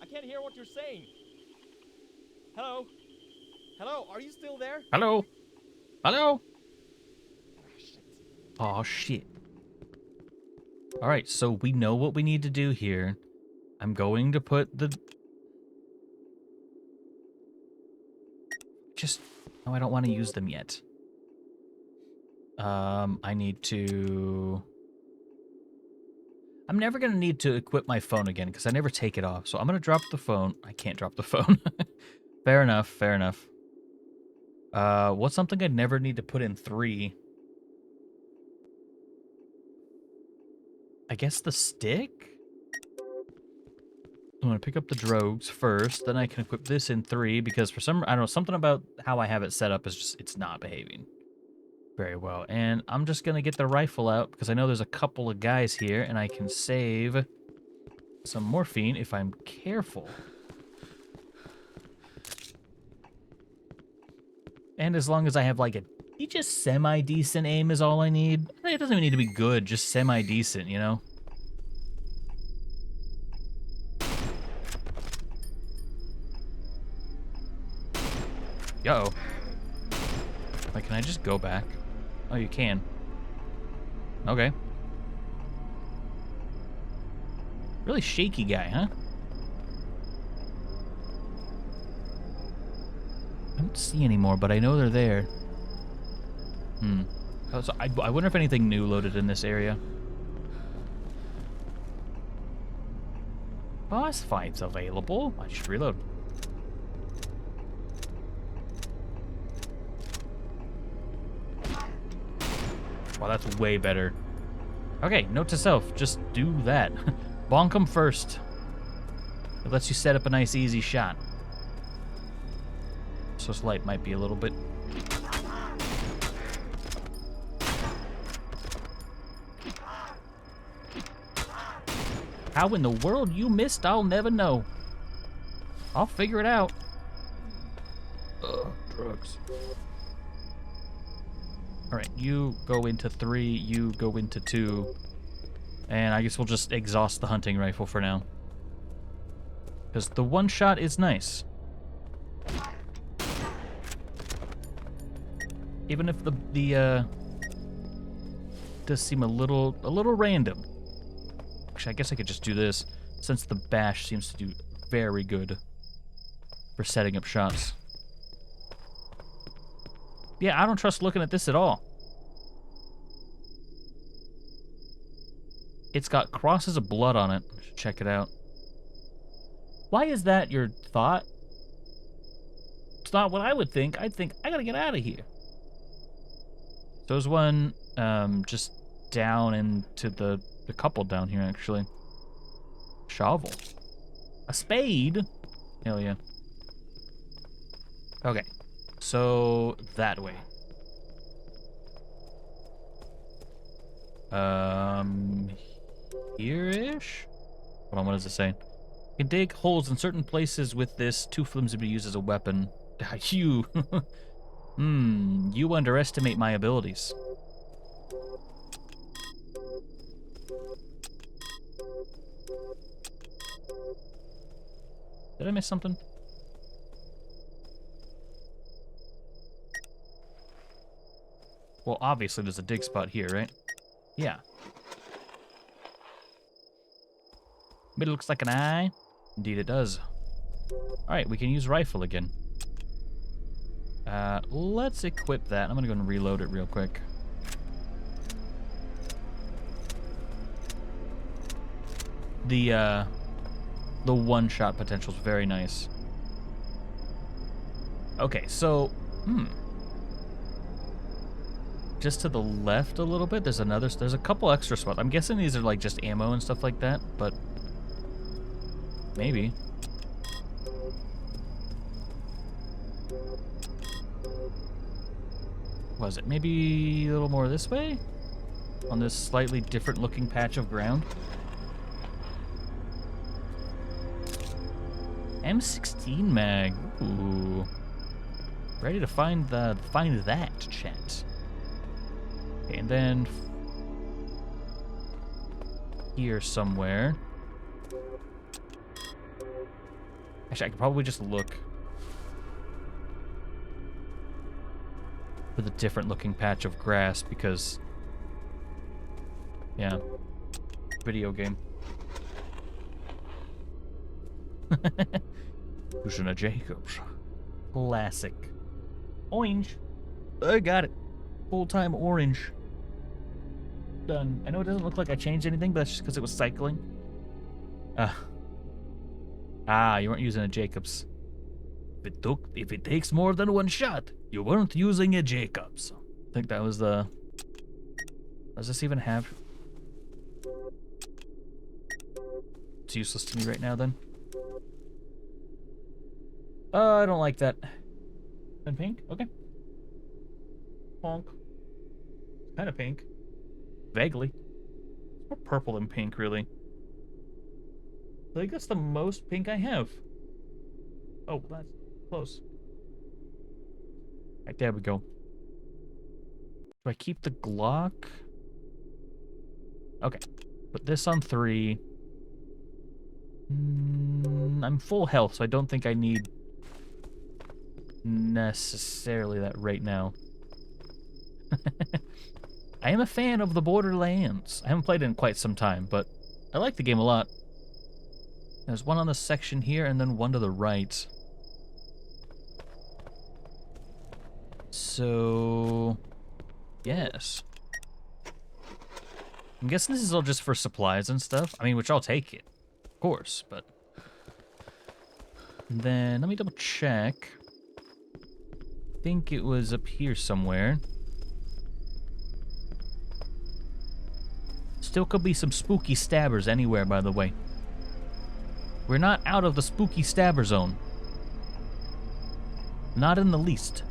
I can't hear what you're saying. Hello? Hello? Are you still there? Hello? Hello? Ah, shit. Aw, shit. Alright, so we know what we need to do here. I'm going to put the... Just... No, I don't want to use them yet. I need to... I'm never going to need to equip my phone again, because I never take it off. So I'm going to drop the phone. I can't drop the phone. Fair enough, fair enough. What's something I never need to put in 3? I guess the stick? I'm going to pick up the drogues first, then I can equip this in 3, because for some... I don't know, something about how I have it set up is just... It's not behaving very well. And I'm just going to get the rifle out, because I know there's a couple of guys here, and I can save some morphine if I'm careful. And as long as I have, like, a just semi-decent aim is all I need. It doesn't even need to be good, just semi-decent, you know? Yo. Like, can I just go back? Oh, you can. Okay. Really shaky guy, huh? I don't see any more, but I know they're there. Oh, so I wonder if anything new loaded in this area. Boss fights available. I should reload. Wow, that's way better. Okay, note to self, just do that. Bonk him first. It lets you set up a nice easy shot. So this light might be a little bit... How in the world you missed, I'll never know. I'll figure it out. Ugh, drugs. Alright, you go into 3, you go into 2. And I guess we'll just exhaust the hunting rifle for now. Because the one shot is nice. Even if the does seem a little random. Actually, I guess I could just do this, since the bash seems to do very good for setting up shots. Yeah, I don't trust looking at this at all. It's got crosses of blood on it. I should check it out. Why is that your thought? It's not what I would think. I'd think, I gotta get out of here. So there's one just down into the couple down here, actually. Shovel. A spade? Hell yeah. Okay. So, that way. Here-ish? Hold on, what does it say? You can dig holes in certain places with this, too flimsy to be used as a weapon. You... you underestimate my abilities. Did I miss something? Well, obviously there's a dig spot here, right? Yeah. But it looks like an eye. Indeed it does. Alright, we can use rifle again. Let's equip that. I'm gonna go and reload it real quick. The one-shot potential is very nice. Okay, so, just to the left a little bit, there's a couple extra spots. I'm guessing these are like just ammo and stuff like that, but maybe. Was it maybe a little more this way? On this slightly different looking patch of ground? M16 mag. Ooh. Ready to find that chat. Okay, and then here somewhere. Actually, I could probably just look for the different looking patch of grass because, yeah, video game. Using Jacobs. Classic. Orange. I got it. Full-time orange. Done. I know it doesn't look like I changed anything, but that's just because it was cycling. You weren't using a Jacobs. If it takes more than one shot, you weren't using a Jacobs. I think that was the... Does this even have... It's useless to me right now, then. I don't like that. And pink? Okay. Honk. Kind of pink. Vaguely. It's more purple than pink, really. I think that's the most pink I have. Oh, that's close. Right, there we go. Do I keep the Glock? Okay. Put this on 3. I'm full health, so I don't think I need necessarily that right now. I am a fan of the Borderlands. I haven't played it in quite some time, but I like the game a lot. There's one on the section here and then one to the right. So, yes. I'm guessing this is all just for supplies and stuff. I mean, which I'll take it, of course, but... And then, let me double check. I think it was up here somewhere. Still could be some spooky stabbers anywhere, by the way. We're not out of the spooky stabber zone. Not in the least.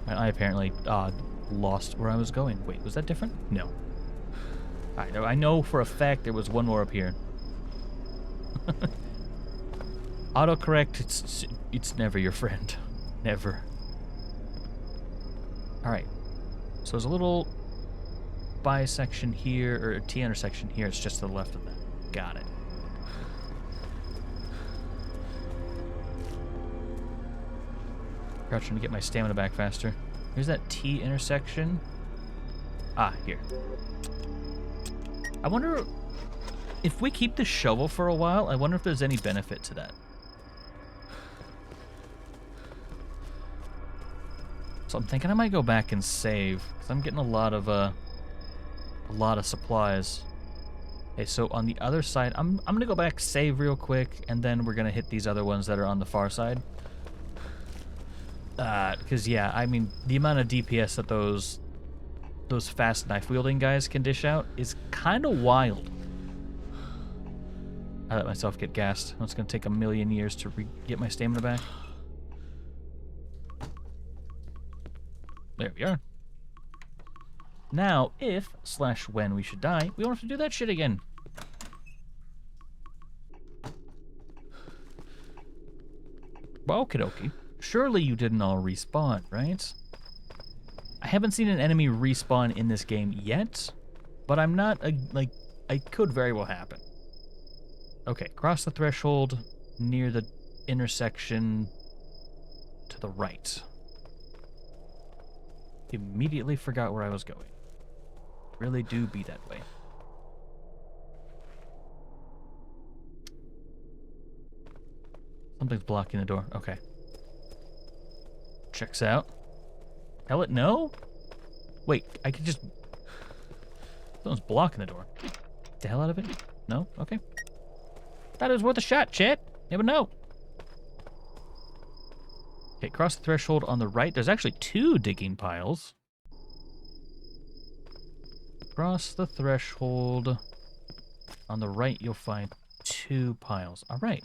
I apparently lost where I was going. Wait, was that different? No. Alright, I know for a fact there was one more up here. Autocorrect, it's never your friend. Never. Alright. So there's a little bisection here, or a T-intersection here. It's just to the left of that. Got it. Crouching to get my stamina back faster. Here's that T-intersection. Ah, here. I wonder if we keep the shovel for a while, I wonder if there's any benefit to that. So I'm thinking I might go back and save, because I'm getting a lot of supplies. Okay, so on the other side, I'm gonna go back, save real quick, and then we're gonna hit these other ones that are on the far side. Because yeah, I mean, the amount of DPS that those fast knife wielding guys can dish out is kind of wild. I let myself get gassed. It's gonna take a million years to get my stamina back. There we are. Now, if/when we should die, we won't have to do that shit again. Okie dokie. Surely you didn't all respawn, right? I haven't seen an enemy respawn in this game yet, but I'm not, like, it could very well happen. Okay, cross the threshold near the intersection to the right. Immediately forgot where I was going. Really do be that way. Something's blocking the door. Okay. Checks out. Tell it no? Wait, I could just... Someone's blocking the door. Get the hell out of it? No? Okay. Thought it was worth a shot, chat. Never know. Okay, cross the threshold on the right. There's actually 2 digging piles. Cross the threshold. On the right, you'll find 2 piles. All right.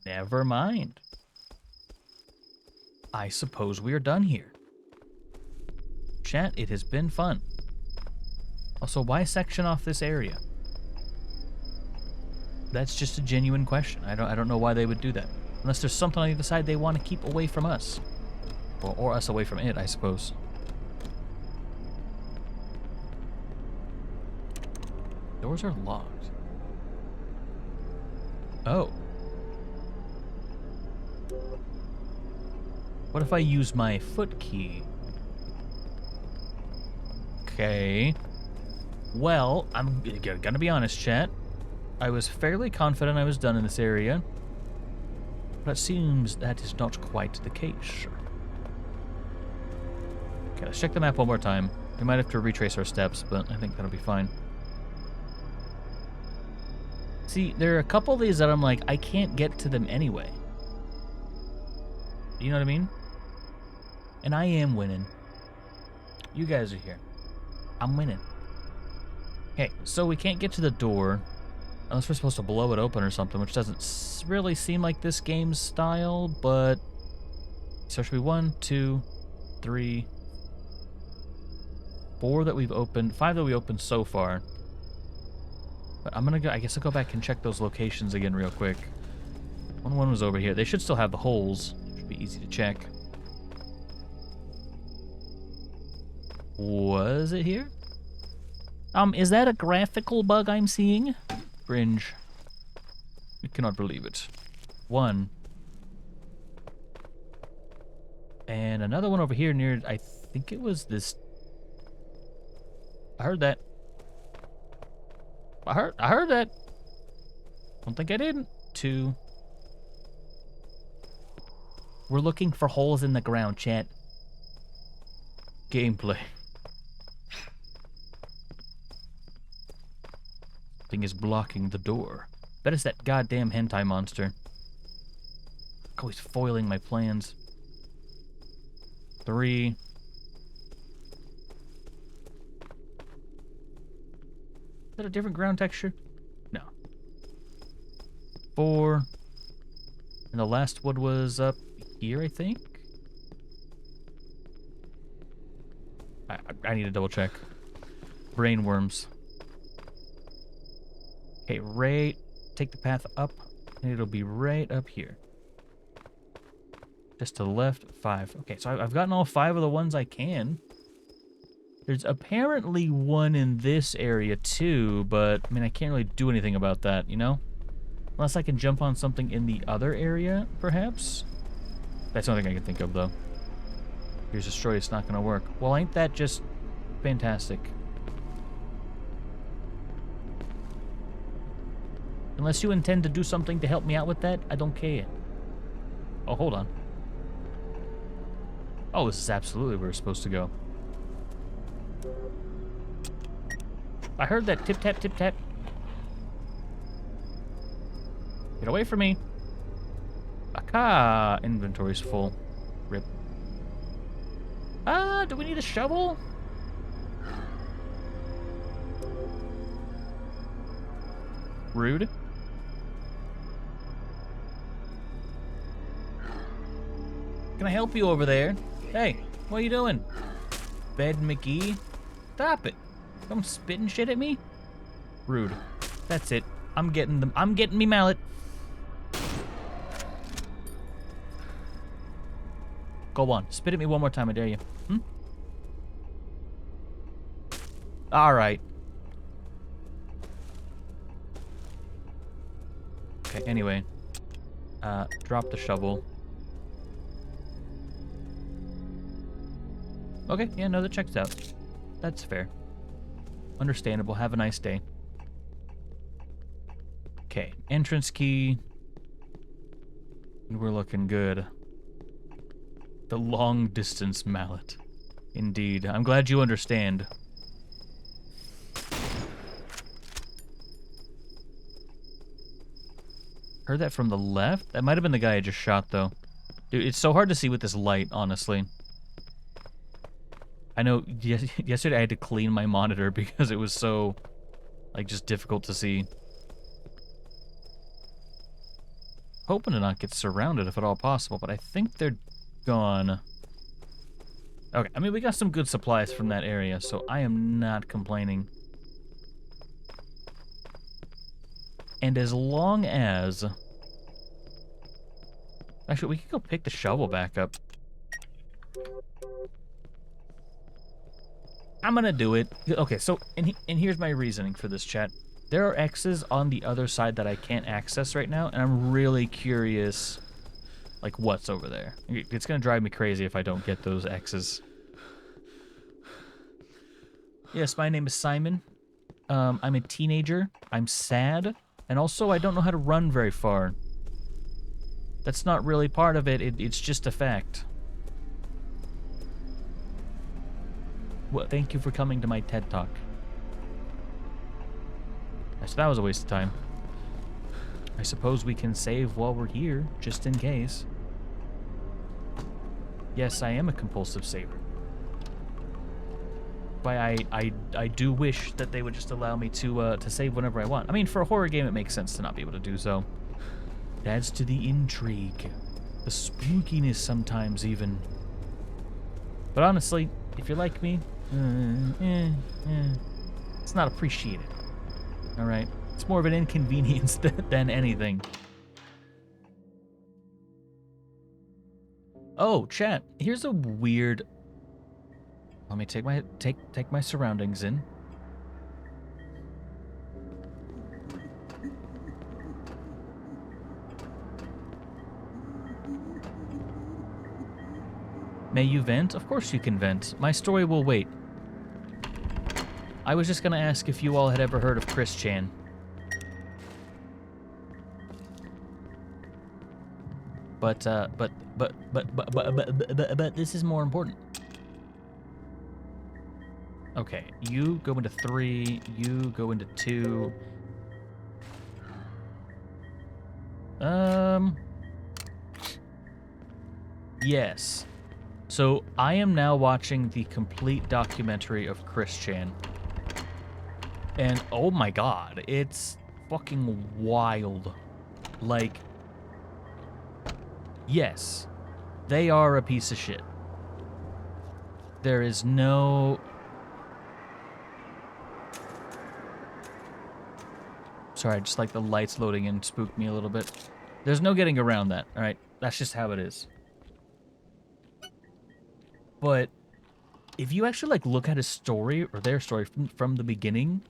Never mind. I suppose we are done here. Chat, it has been fun. Also, why section off this area? That's just a genuine question. I don't know why they would do that. Unless there's something on the other side they want to keep away from us. Or us away from it, I suppose. Doors are locked. Oh. What if I use my foot key? Okay. Well, I'm gonna be honest, chat. I was fairly confident I was done in this area. But it seems that is not quite the case. Okay, let's check the map one more time. We might have to retrace our steps, but I think that'll be fine. See, there are a couple of these that I'm like, I can't get to them anyway. You know what I mean? And I am winning. You guys are here. I'm winning. Okay, so we can't get to the door unless we're supposed to blow it open or something, which doesn't really seem like this game's style, but... So should be 1, 2, 3, 4 that we've opened, 5 that we opened so far. But I'm gonna go, I guess I'll go back and check those locations again real quick. One was over here. They should still have the holes. Should be easy to check. Was it here? Is that a graphical bug I'm seeing? Cringe. I cannot believe it. 1. And another one over here near, I think it was this. I heard that. I heard that. Don't think I didn't. 2. We're looking for holes in the ground, chat. Gameplay. Thing is blocking the door. Bet it's that goddamn hentai monster. Always foiling my plans. 3. Is that a different ground texture? No. 4. And the last one was up here, I think? I need to double check. Brain worms. Okay, right. Take the path up, and it'll be right up here. Just to the left, 5. Okay, so I've gotten all 5 of the ones I can. There's apparently one in this area too, but I mean, I can't really do anything about that, you know? Unless I can jump on something in the other area, perhaps? That's the only thing I can think of, though. Here's destroy, it's not gonna work. Well, ain't that just fantastic? Unless you intend to do something to help me out with that, I don't care. Oh, hold on. Oh, this is absolutely where we're supposed to go. I heard that tip-tap, tip-tap. Get away from me. Aka! Inventory's full. Rip. Do we need a shovel? Rude. Can I help you over there? Hey, what are you doing? Bed McGee? Stop it. Come spitting shit at me? Rude. That's it. I'm getting them. I'm getting me mallet. Go on. Spit at me one more time, I dare you. Alright. Okay, anyway. Drop the shovel. Okay, yeah, no, that checks out. That's fair. Understandable. Have a nice day. Okay, entrance key. We're looking good. The long distance mallet. Indeed. I'm glad you understand. Heard that from the left? That might have been the guy I just shot, though. Dude, it's so hard to see with this light, honestly. I know yesterday I had to clean my monitor because it was so, like, just difficult to see. Hoping to not get surrounded if at all possible, but I think they're gone. Okay, I mean, we got some good supplies from that area, so I am not complaining. And as long as... Actually, we could go pick the shovel back up. I'm gonna do it. Okay, so, and here's my reasoning for this, chat. There are X's on the other side that I can't access right now, and I'm really curious, like, what's over there. It's gonna drive me crazy if I don't get those X's. Yes, my name is Simon. I'm a teenager. I'm sad. And also, I don't know how to run very far. That's not really part of it. It's just a fact. Well, thank you for coming to my TED Talk. So that was a waste of time. I suppose we can save while we're here, just in case. Yes, I am a compulsive saver. Why I do wish that they would just allow me to save whenever I want. I mean, for a horror game, it makes sense to not be able to do so. It adds to the intrigue, the spookiness sometimes even. But honestly, if you're like me, it's not appreciated. All right, it's more of an inconvenience than anything. Oh, chat. Here's a weird. Let me take my surroundings in. May you vent? Of course you can vent. My story will wait. I was just gonna ask if you all had ever heard of Chris Chan. But this is more important. Okay, you go into 3, you go into 2. Yes. So, I am now watching the complete documentary of Chris Chan. And, oh my god, it's fucking wild. Like, yes, they are a piece of shit. There is no... Sorry, just like the lights loading in spooked me a little bit. There's no getting around that, alright? That's just how it is. But if you actually like look at his story, or their story from the beginning,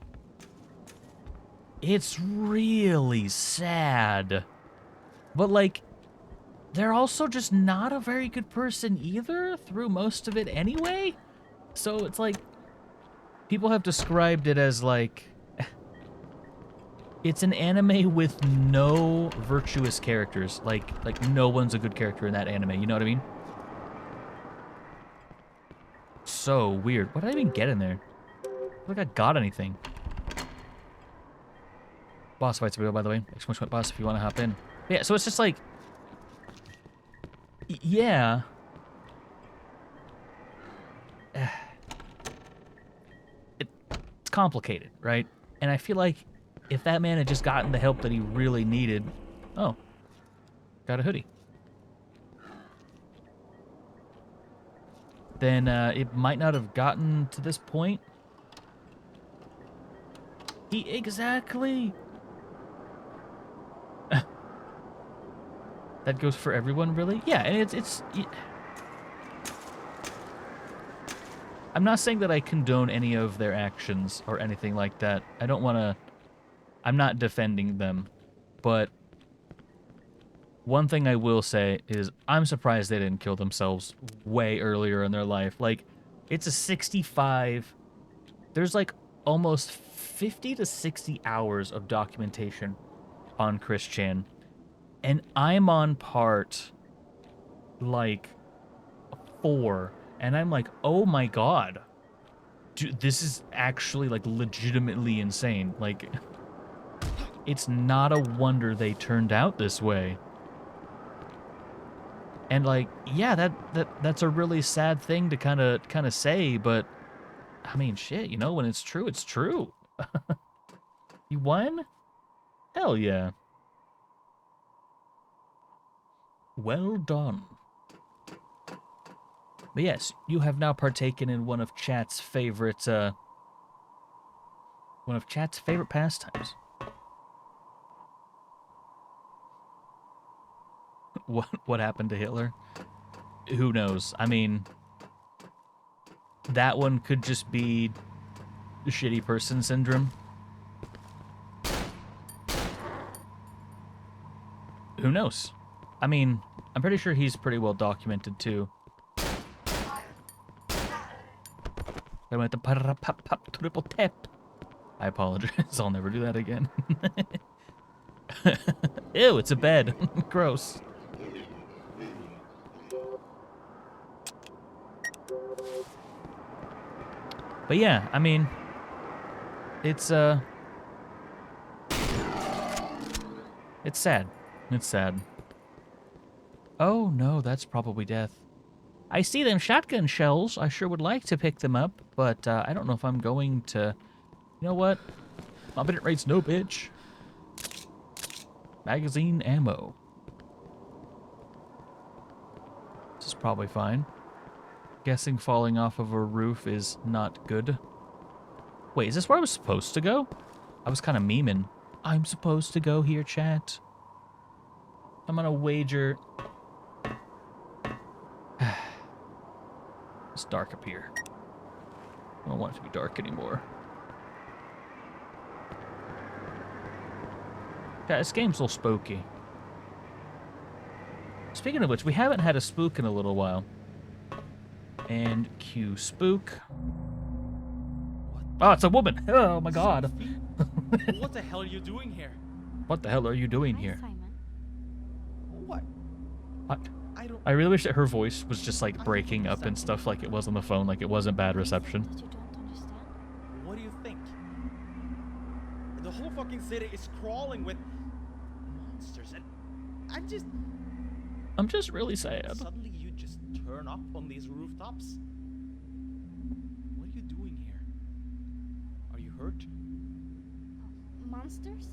it's really sad. But like, they're also just not a very good person either through most of it anyway. So it's like, people have described it as like, it's an anime with no virtuous characters. Like no one's a good character in that anime, you know what I mean? So weird. What did I even get in there? I don't think I got anything. Boss fights video, by the way. Exclamation boss if you want to hop in. Yeah, so it's just like... Yeah. It's complicated, right? And I feel like if that man had just gotten the help that he really needed... Oh. Got a hoodie. Then it might not have gotten to this point. Exactly. That goes for everyone, really? Yeah, and I'm not saying that I condone any of their actions or anything like that. I don't want to... I'm not defending them. But one thing I will say is I'm surprised they didn't kill themselves way earlier in their life. Like, it's a 65... There's like almost 50 to 60 hours of documentation on Chris Chan. And I'm on part, like, 4. And I'm like, oh my god. Dude, this is actually, like, legitimately insane. Like, it's not a wonder they turned out this way. And, like, yeah, that's a really sad thing to kind of say, but, I mean, shit, you know, when it's true, it's true. You won? Hell yeah. Well done. But yes, you have now partaken in one of chat's favorite pastimes. What happened to Hitler? Who knows? I mean, that one could just be shitty person syndrome. Who knows? I mean, I'm pretty sure he's pretty well documented too. I went to triple tap. I apologize. I'll never do that again. Ew, it's a bed. Gross. But yeah, I mean, it's sad. It's sad. Oh no, that's probably death. I see them shotgun shells. I sure would like to pick them up, but I don't know if I'm going to... You know what? My bit rate's no bitch. Magazine ammo. This is probably fine. Guessing falling off of a roof is not good. Wait, is this where I was supposed to go? I was kind of memeing. I'm supposed to go here, chat. I'm gonna wager... It's dark up here. I don't want it to be dark anymore. Yeah, this game's a little spooky. Speaking of which, we haven't had a spook in a little while. And cue spook. Oh, it's a woman! Oh my god. What the hell are you doing here? What the hell are you doing Hi, here? Simon. What? I really wish that her voice was just like breaking up and stuff like it was on the phone, like it wasn't bad reception. That you don't understand? What do you think? The whole fucking city is crawling with monsters, and I'm just really sad. suddenly you just turn up on these rooftops? What are you doing here? Are you hurt? Monsters?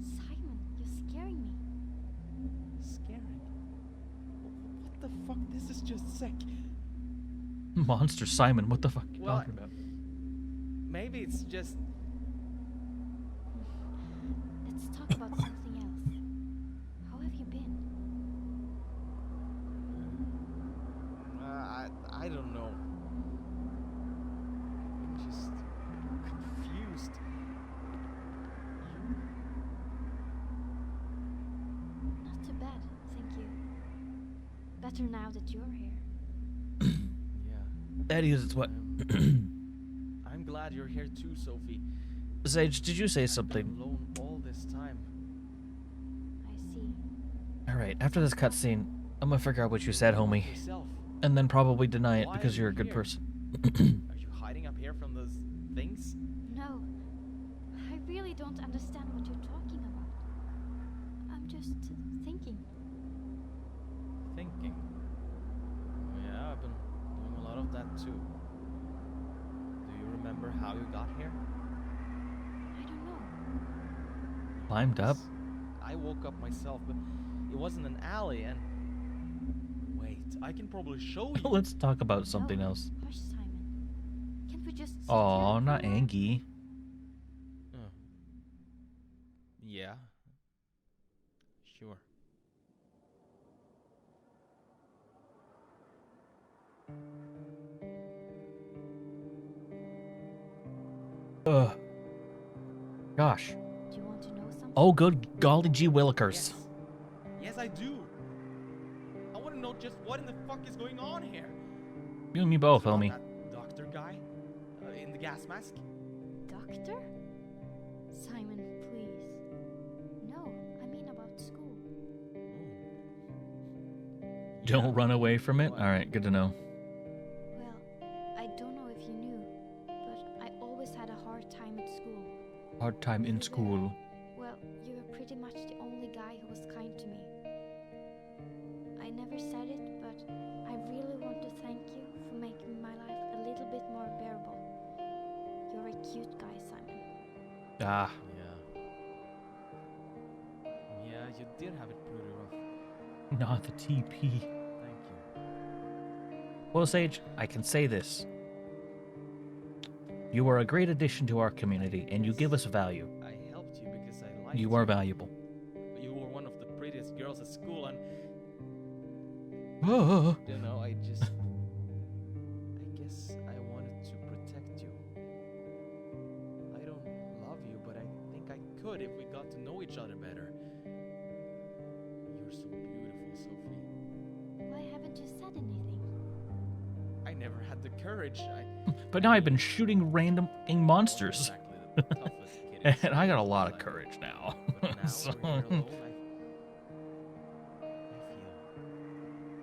Simon, you're scaring me. Scaring? What the fuck? This is just sick. Monster Simon, what the fuck are you Well, talking about? Maybe it's just... Let's talk about something else. How have you been? I don't know. I'm just confused. Not too bad, thank you. Better now that you're here. Yeah. That is what... I'm glad you're here too, Sophie. Sage, did you say Been something? alone all this time. I see. Alright, after this cutscene, I'm gonna figure out what you said, homie. Yourself. And then probably deny it Why because are you're a you good here? person. Are you hiding up here from those things? No, I really don't understand what you're talking about. I'm just thinking. Thinking. Yeah, I've been doing a lot of that too. Do you remember how you got here? I don't know. Climbed up? I woke up myself, but it was in an alley and... Wait, I can probably show you. Let's talk about something No, else. Hush, Simon. Can't we just sit Aw, here for not a while? Angie. Ugh. Gosh. Do you want to know something? Oh, good golly gee willikers. Yes. Yes, I do. I want to know just what in the fuck is going on here. You and me both, About homie. That doctor guy in the gas mask. Doctor? Simon, please. No, I mean about school. Don't run away from it? Alright, good to know. Well, I don't know if you knew, but I always had a hard time at school. Hard time in school. Well, you were pretty much the only guy who was kind to me. I never said it, but I really want to thank you for making my life a little bit more bearable. You're a cute guy, Simon. Ah. Yeah. Yeah, you did have it pretty rough. Not the TP. Thank you. Well, Sage, I can say this. You are a great addition to our community, and you give us value. I helped you because I liked You are valuable. You were one of the prettiest girls at school, and Oh. you know, I guess I wanted to protect you. I don't love you, but I think I could if we got to know each other better. You're so beautiful, Sophie. Why haven't you said anything? I never had the courage. But now I've been shooting random monsters. Exactly the toughest kid in And I got a lot of life. courage now. But now So- we're here alone,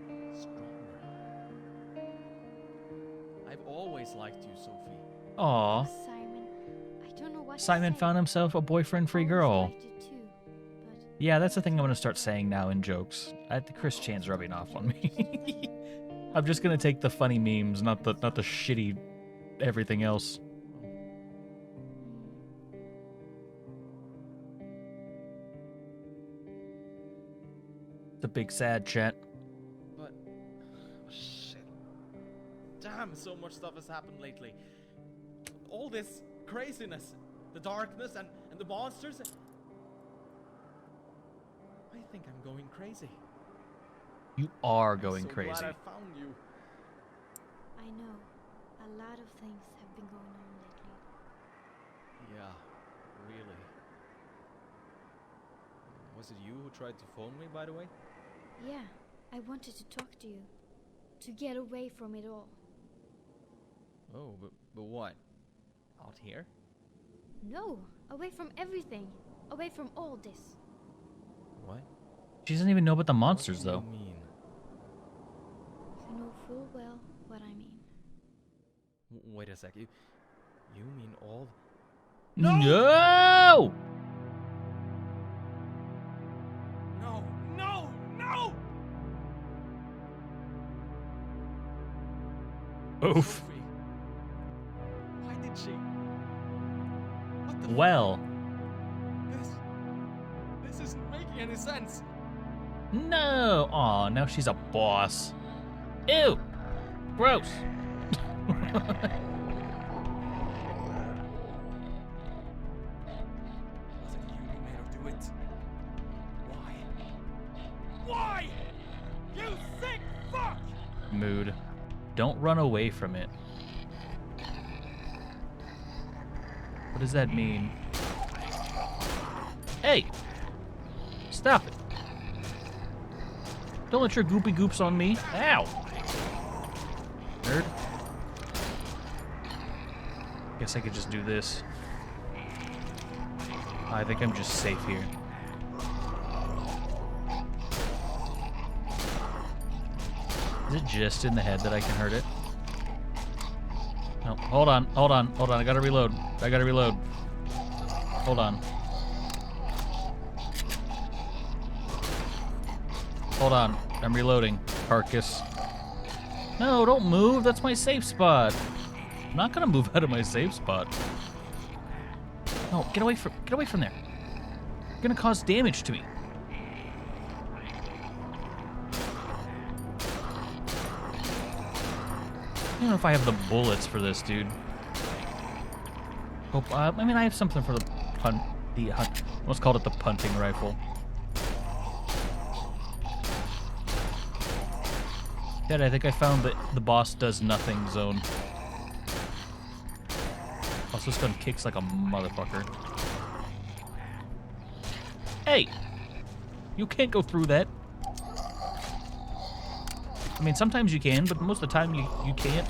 I feel stronger. I've always liked you, Sophie. Aw. Simon, I don't know what to Simon say. found himself a boyfriend-free Always girl. liked you too, but Yeah, that's the thing I'm gonna start saying now in jokes. Chris Chan's rubbing off on me. I'm just gonna take the funny memes, not the shitty everything else. It's a big sad chat. But shit. Damn, so much stuff has happened lately. All this craziness, the darkness and the monsters. I think I'm going crazy. You are I'm going so crazy. Glad I found you. I know a lot of things have been going on lately. Yeah, really. Was it you who tried to phone me, by the way? Yeah, I wanted to talk to you, to get away from it all. Oh, but what? Out here? No, away from everything, away from all this. What? She doesn't even know about the monsters, What do though. you mean? You know full well what I mean. Wait a sec. You mean all? No! No! No! No! Oof. Sophie. Why did she? What the? Well, This isn't making any sense. no. Aw, now she's a boss. Ew. Gross. Was it you who made her do it? Why? Why? You sick fuck! Mood. Don't run away from it. What does that mean? Hey! Stop it. Don't let your goopy goops on me. Ow! Nerd. Guess I could just do this. I think I'm just safe here. Is it just in the head that I can hurt it? No, hold on. I gotta reload. Hold on. Hold on, I'm reloading. Carcass. No, don't move, that's my safe spot. I'm not gonna move out of my safe spot. No, get away from there. You're gonna cause damage to me. I don't know if I have the bullets for this, dude. Oh, I mean, I have something for the let's call it the punting rifle. Dad, I think I found the boss does nothing zone. Also, this gun kicks like a motherfucker. Hey! You can't go through that. I mean, sometimes you can, but most of the time you can't.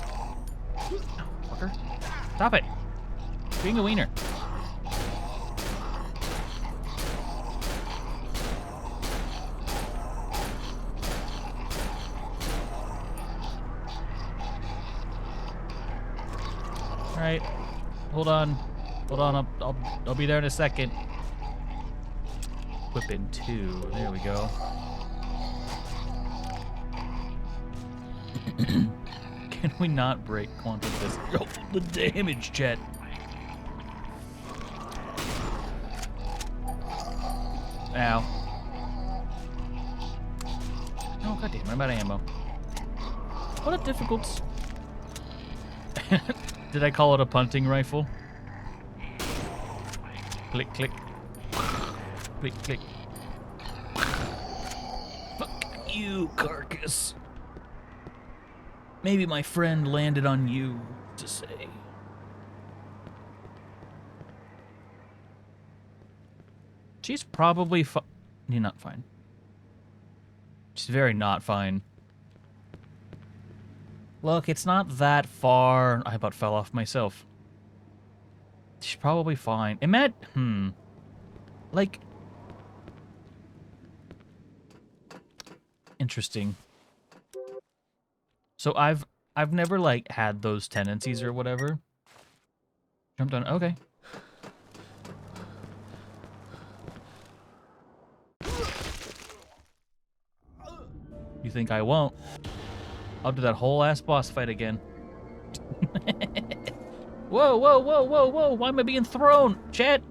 Oh, fucker. Stop it. Being a wiener. All right. Hold on. Hold on. I'll be there in a second. Whip in 2. There we go. Can we not break quantum physics? Oh, the damage, Chet. Ow. Oh, goddamn, I'm out of ammo. What a difficult... Did I call it a punting rifle? Click, click. Click, click. Fuck you, carcass. Maybe my friend landed on you to say. She's probably You're not fine. She's very not fine. Look, it's not that far. I about fell off myself. She's probably fine. Like... Interesting. So I've never, like, had those tendencies or whatever. Jumped on... Okay. You think I won't? I'll do that whole ass boss fight again. Whoa, whoa, whoa, whoa, whoa! Why am I being thrown? Chat!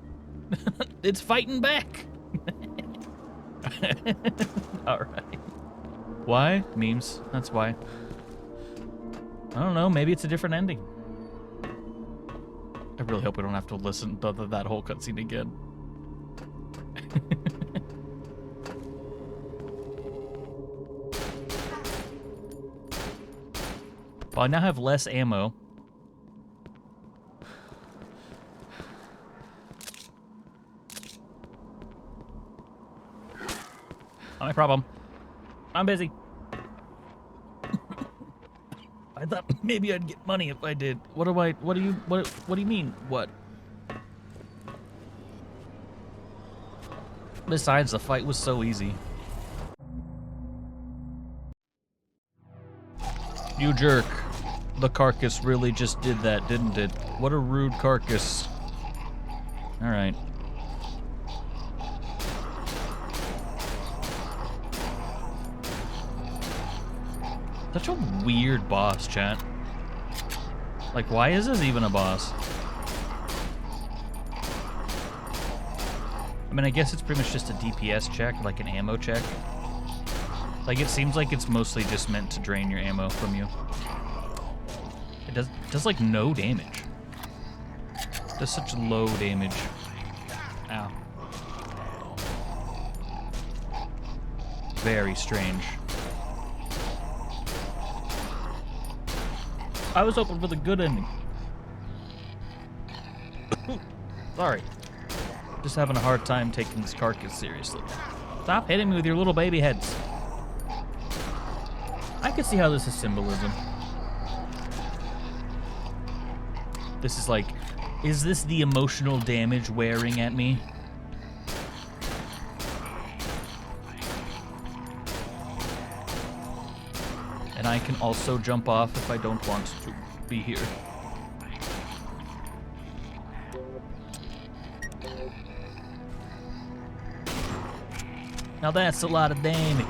It's fighting back! Alright. Why? Memes. That's why. I don't know, maybe it's a different ending. I really hope we don't have to listen to that whole cutscene again. Well, I now have less ammo. Not my problem. I'm busy. I thought maybe I'd get money if I did. What do you mean? What? Besides, the fight was so easy. You jerk. The carcass really just did that, didn't it? What a rude carcass. Alright. Such a weird boss, chat. Like, why is this even a boss? I mean, I guess it's pretty much just a DPS check, like an ammo check. Like, it seems like it's mostly just meant to drain your ammo from you. It does like no damage. It does such low damage. Ow. Very strange. I was hoping for the good ending. Sorry. Just having a hard time taking this carcass seriously. Stop hitting me with your little baby heads. I can see how this is symbolism. This is like, is this the emotional damage wearing at me? And I can also jump off if I don't want to be here. Now that's a lot of damage.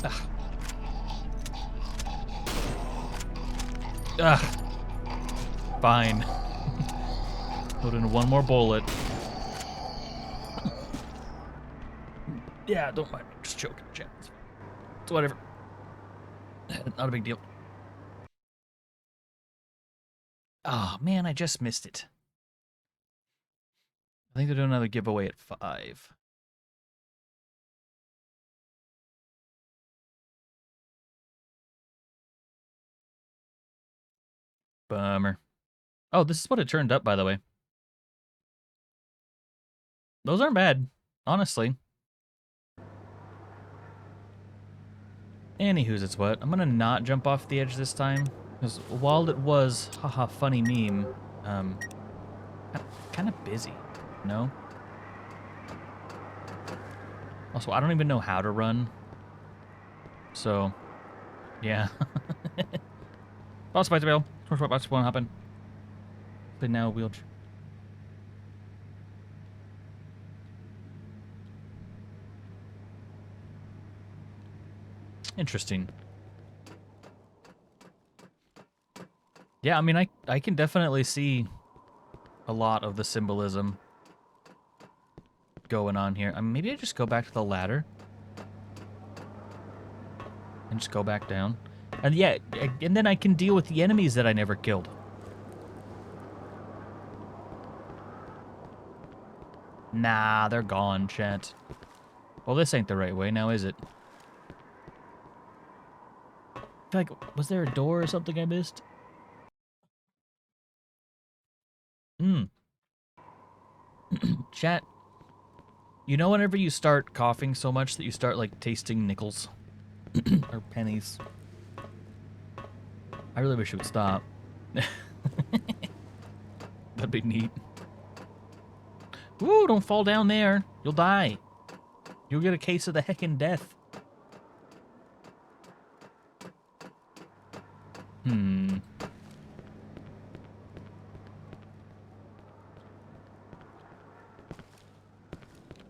Ugh. Ugh. Fine. Put in one more bullet. Yeah, don't mind me. Just choking, chat. It's whatever. Not a big deal. Oh, man, I just missed it. I think they're doing another giveaway at 5. Bummer. Oh, this is what it turned up, by the way. Those aren't bad, honestly. Anywho's it's what. I'm gonna not jump off the edge this time, because while it was, haha, funny meme, kind of busy, you know? Also, I don't even know how to run. So, yeah. Boss fights available. Boss won't happen. But now wheelchair. Interesting. Yeah, I mean, I can definitely see a lot of the symbolism going on here. Maybe I just go back to the ladder and just go back down. And yeah, and then I can deal with the enemies that I never killed. Nah, they're gone, chat. Well, this ain't the right way now, is it? I feel like, was there a door or something I missed? Chat. You know whenever you start coughing so much that you start, like, tasting nickels? Or pennies? I really wish it would stop. That'd be neat. Ooh, don't fall down there. You'll die. You'll get a case of the heckin' death.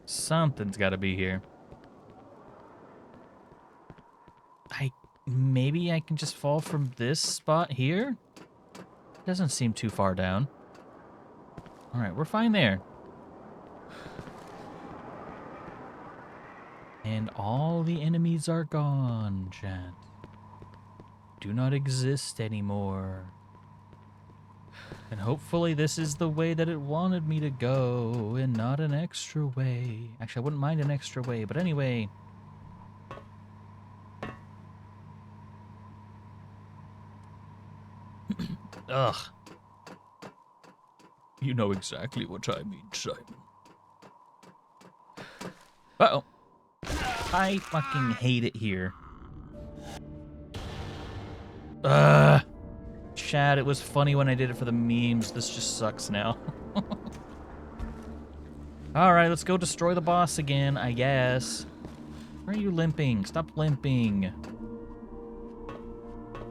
Something's gotta be here. Maybe I can just fall from this spot here? Doesn't seem too far down. Alright, we're fine there. And all the enemies are gone, chat. Do not exist anymore. And hopefully this is the way that it wanted me to go, and not an extra way. Actually, I wouldn't mind an extra way, but anyway. Ugh. You know exactly what I mean, Simon. Uh-oh. I fucking hate it here. Chad, it was funny when I did it for the memes. This just sucks now. Alright, let's go destroy the boss again, I guess. Where are you limping? Stop limping.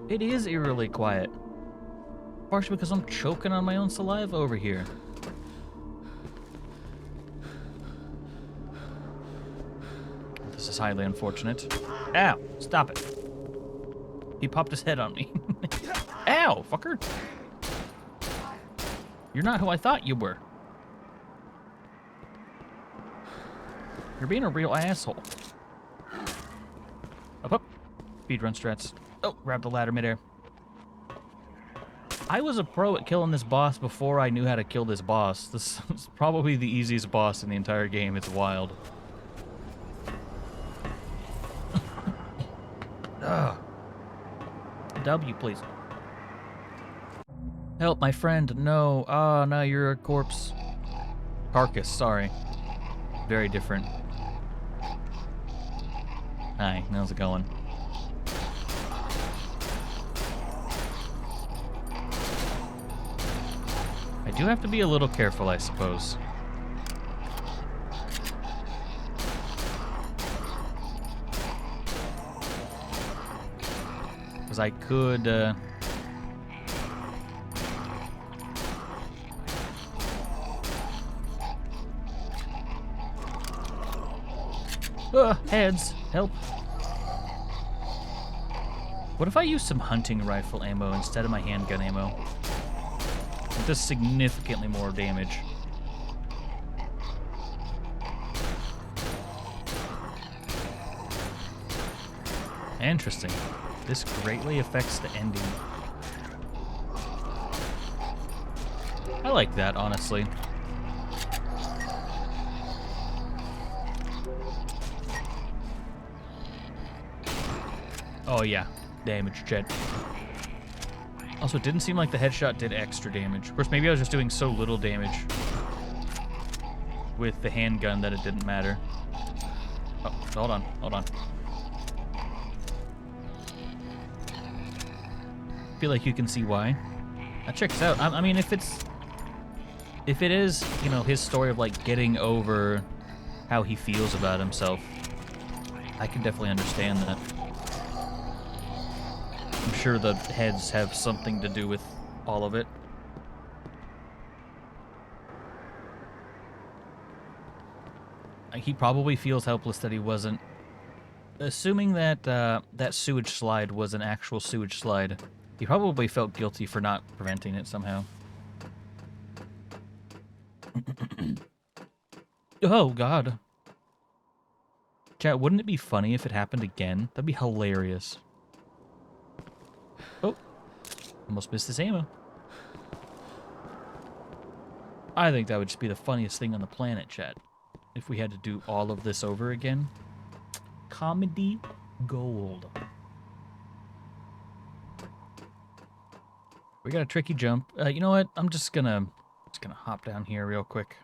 It is eerily quiet. Partially because I'm choking on my own saliva over here. This is highly unfortunate. Ow! Stop it. He popped his head on me. Ow, fucker! You're not who I thought you were. You're being a real asshole. Up, up. Speedrun strats. Oh, grab the ladder midair. I was a pro at killing this boss before I knew how to kill this boss. This is probably the easiest boss in the entire game. It's wild. Ugh. W, please. Help, my friend. No. Oh, no, you're a corpse. Carcass, sorry. Very different. Hi, how's it going? I do have to be a little careful, I suppose. Because I could, heads, help. What if I use some hunting rifle ammo instead of my handgun ammo? It does significantly more damage. Interesting. This greatly affects the ending. I like that, honestly. Oh yeah, damage, Chet. Also, it didn't seem like the headshot did extra damage. Of course, maybe I was just doing so little damage with the handgun that it didn't matter. Oh, hold on, hold on. Feel like you can see why. That checks out. I mean, if it is, you know, his story of like getting over how he feels about himself, I can definitely understand that. I'm sure the heads have something to do with all of it. He probably feels helpless that he wasn't. Assuming that that sewage slide was an actual sewage slide, he probably felt guilty for not preventing it somehow. Oh, God. Chat, wouldn't it be funny if it happened again? That'd be hilarious. Oh, almost missed his ammo. I think that would just be the funniest thing on the planet, chat. If we had to do all of this over again. Comedy gold. We got a tricky jump. You know what? I'm just gonna hop down here real quick.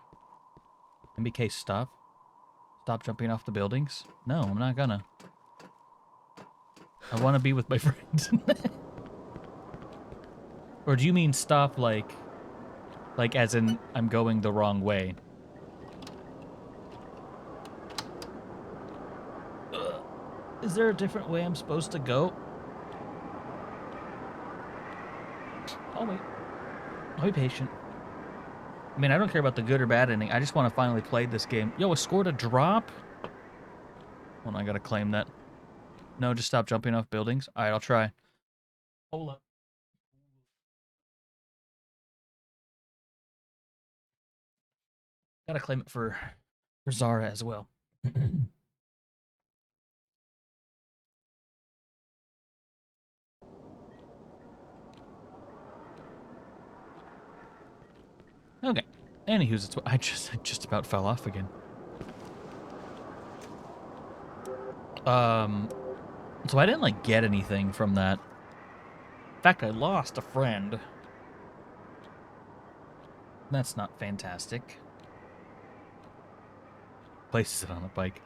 MBK, stop. Stop jumping off the buildings. No, I'm not gonna. I want to be with my friends. Or do you mean stop like as in I'm going the wrong way? Is there a different way I'm supposed to go? I'll wait. I'll be patient. I mean, I don't care about the good or bad ending. I just want to finally play this game. Yo, I scored a drop? Hold on, I gotta claim that. No, just stop jumping off buildings. Alright, I'll try. Hold up. Gotta claim it for Zara as well. Okay. Anywho's, I just about fell off again. So I didn't like get anything from that. In fact, I lost a friend. That's not fantastic. Places it on a bike.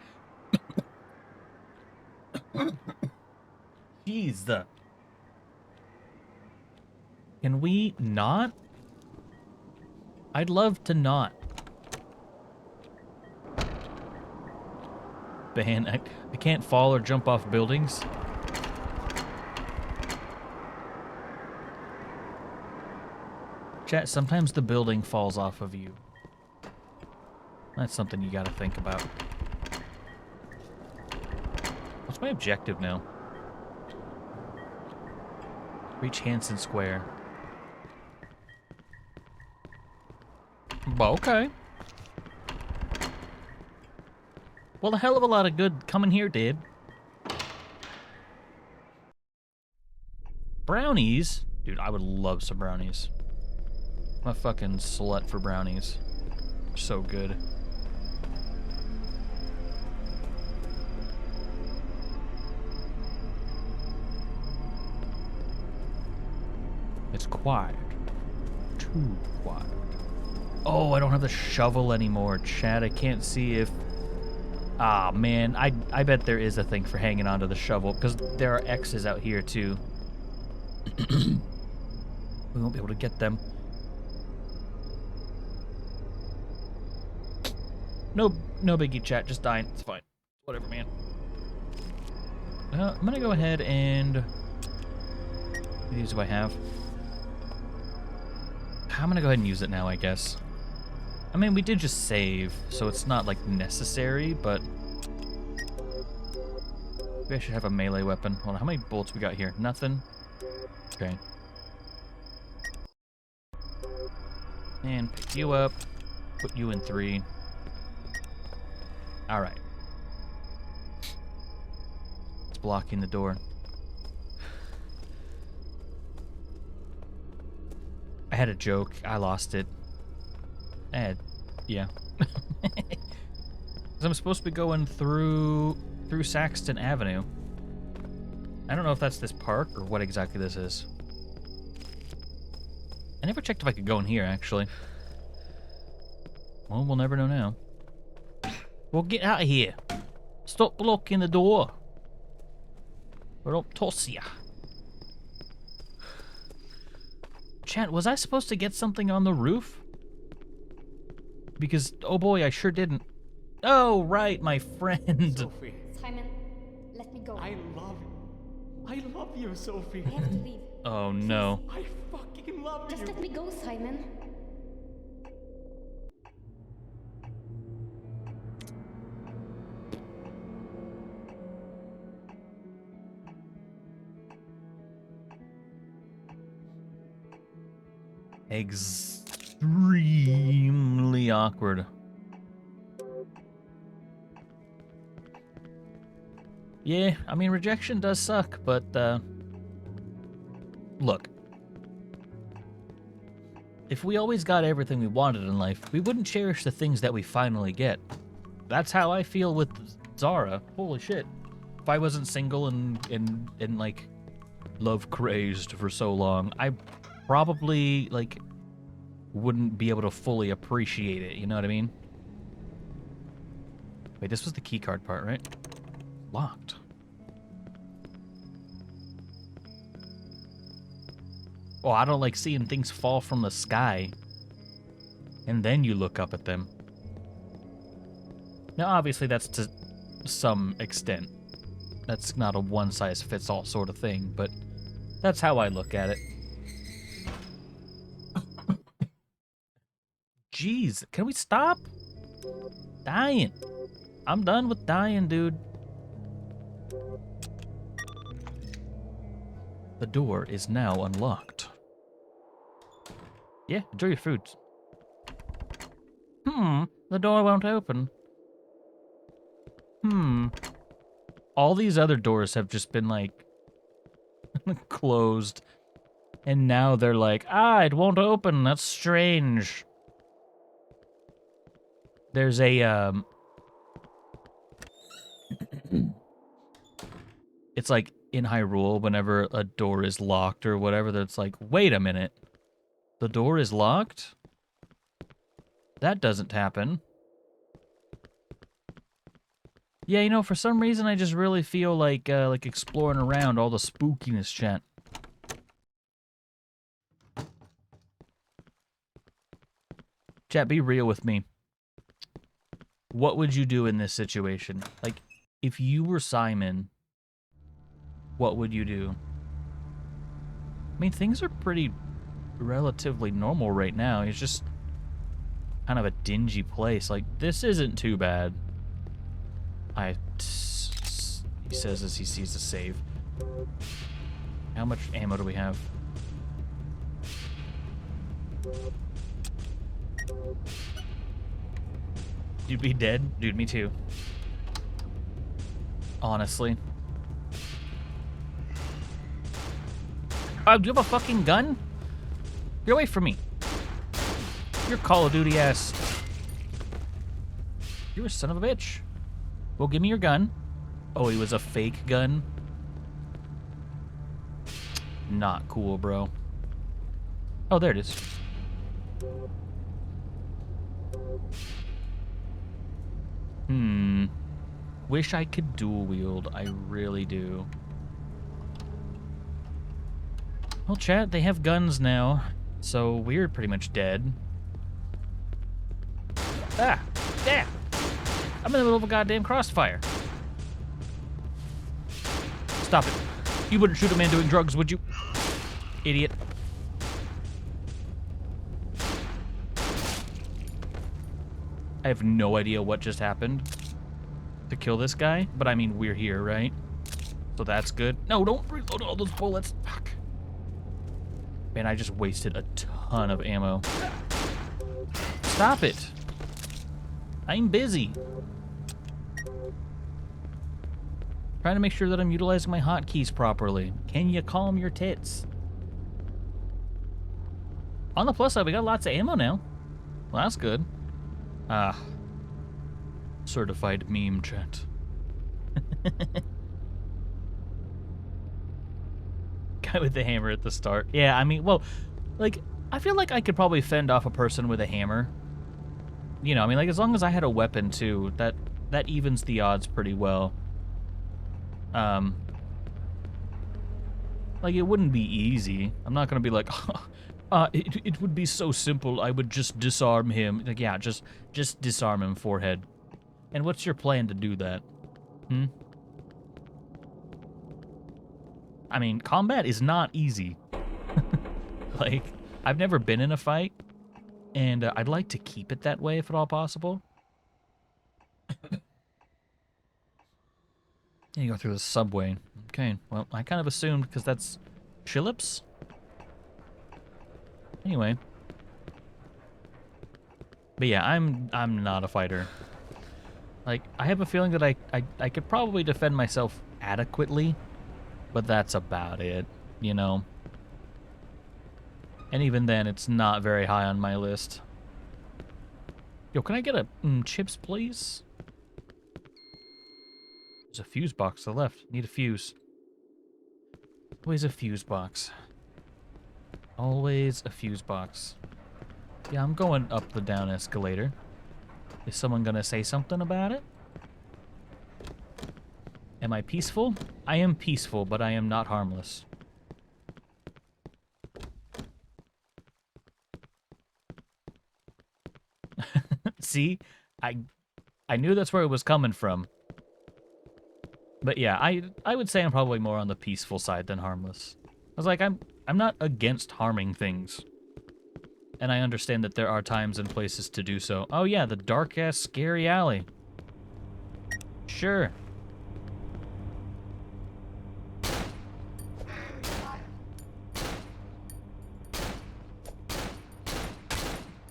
Jeez. Can we not? I'd love to not. Man, I can't fall or jump off buildings. Chat, sometimes the building falls off of you. That's something you gotta think about. What's my objective now? Reach Hanson Square. Okay. Well, a hell of a lot of good coming here did. Brownies? Dude, I would love some brownies. I'm a fucking slut for brownies. They're so good. It's quiet. Too quiet. Oh, I don't have the shovel anymore, Chad. I can't see if... Ah, man. I bet there is a thing for hanging onto the shovel, because there are X's out here, too. We won't be able to get them. No biggie, chat. Just dying. It's fine. Whatever, man. I'm gonna go ahead and... What these do I have? I'm gonna go ahead and use it now, I guess. I mean, we did just save, so it's not, like, necessary, but... Maybe I should have a melee weapon. Hold on, how many bullets we got here? Nothing? Okay. And pick you up. Put you in 3. Alright. It's blocking the door. I had a joke. I lost it. Yeah. I'm supposed to be going through Saxton Avenue. I don't know if that's this park or what exactly this is. I never checked if I could go in here, actually. Well, we'll never know now. Well, get out of here. Stop blocking the door. Or I'll toss ya. Chat, was I supposed to get something on the roof? Because, oh boy, I sure didn't. Oh, right, my friend. Sophie, Simon, let me go. I love you, Sophie. I have to leave. Oh, no. I fucking love Just you. let me go, Simon. Extremely awkward. Yeah, I mean, rejection does suck, but, look. If we always got everything we wanted in life, we wouldn't cherish the things that we finally get. That's how I feel with Zara. Holy shit. If I wasn't single and like, love crazed for so long, I probably, like, wouldn't be able to fully appreciate it, you know what I mean? Wait, this was the keycard part, right? Locked. Oh, I don't like seeing things fall from the sky. And then you look up at them. Now, obviously, that's to some extent. That's not a one-size-fits-all sort of thing, but that's how I look at it. Jeez, can we stop? Dying. I'm done with dying, dude. The door is now unlocked. Yeah, enjoy your food. The door won't open. All these other doors have just been, like, closed. And now they're like, it won't open. That's strange. There's a, it's like in Hyrule, whenever a door is locked or whatever, that's like, wait a minute. The door is locked? That doesn't happen. Yeah, you know, for some reason, I just really feel like exploring around all the spookiness, chat. Chat, be real with me. What would you do in this situation? Like, if you were Simon, what would you do? I mean, things are pretty relatively normal right now. It's just kind of a dingy place. Like, this isn't too bad. He says as he sees the save. How much ammo do we have? You'd be dead? Dude, me too. Honestly. Oh, do you have a fucking gun? Get away from me. You're Call of Duty ass. You're a son of a bitch. Well, give me your gun. Oh, he was a fake gun? Not cool, bro. Oh, there it is. Wish I could dual wield. I really do. Well, chat, they have guns now, so we're pretty much dead. Ah! Yeah! I'm in the middle of a goddamn crossfire. Stop it. You wouldn't shoot a man doing drugs, would you? Idiot. I have no idea what just happened to kill this guy, but I mean, we're here, right? So that's good. No, don't reload all those bullets. Fuck. Man, I just wasted a ton of ammo. Stop it. I'm busy. Trying to make sure that I'm utilizing my hotkeys properly. Can you calm your tits? On the plus side, we got lots of ammo now. Well, that's good. Certified meme chat. Guy with the hammer at the start. Yeah, I mean, well, like, I feel like I could probably fend off a person with a hammer. You know, I mean, like, as long as I had a weapon, too, that evens the odds pretty well. Like, it wouldn't be easy. I'm not gonna be like, it would be so simple, I would just disarm him. Like, yeah, just disarm him, forehead. And what's your plan to do that? Hmm? I mean, combat is not easy. Like, I've never been in a fight, and I'd like to keep it that way if at all possible. You go through the subway. Okay, well, I kind of assumed because that's Chilips. Anyway. But yeah, I'm not a fighter. Like, I have a feeling that I could probably defend myself adequately, but that's about it, you know? And even then, it's not very high on my list. Yo, can I get a chips, please? There's a fuse box to the left. Need a fuse. Always a fuse box. Always a fuse box. Yeah, I'm going up the down escalator. Is someone gonna say something about it? Am I peaceful? I am peaceful, but I am not harmless. See? I knew that's where it was coming from. But yeah, I would say I'm probably more on the peaceful side than harmless. I was like, I'm not against harming things. And I understand that there are times and places to do so. Oh yeah, the dark-ass scary alley. Sure.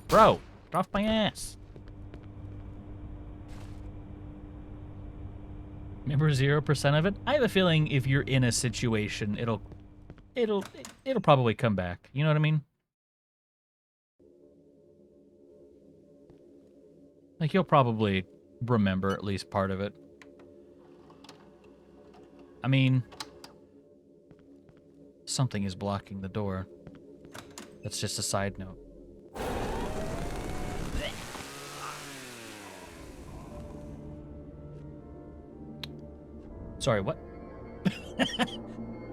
Bro, get off my ass. Remember 0% of it? I have a feeling if you're in a situation, it'll probably come back. You know what I mean? Like, you'll probably remember at least part of it. I mean, something is blocking the door. That's just a side note. Sorry, what?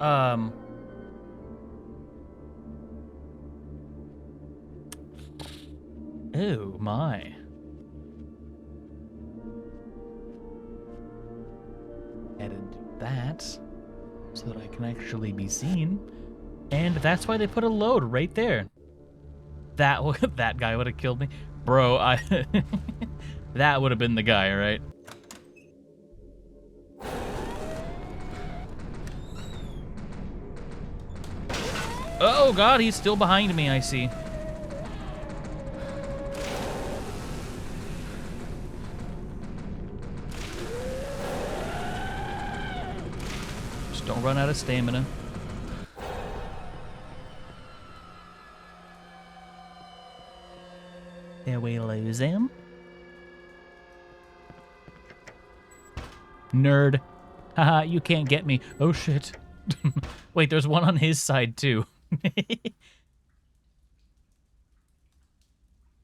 Oh, my. Added that so that I can actually be seen. And that's why they put a load right there. That guy would have killed me. Bro, that would have been the guy, right? Oh god, he's still behind me, I see. Just don't run out of stamina. Did we lose him? Nerd. Haha, you can't get me. Oh shit. Wait, there's one on his side too.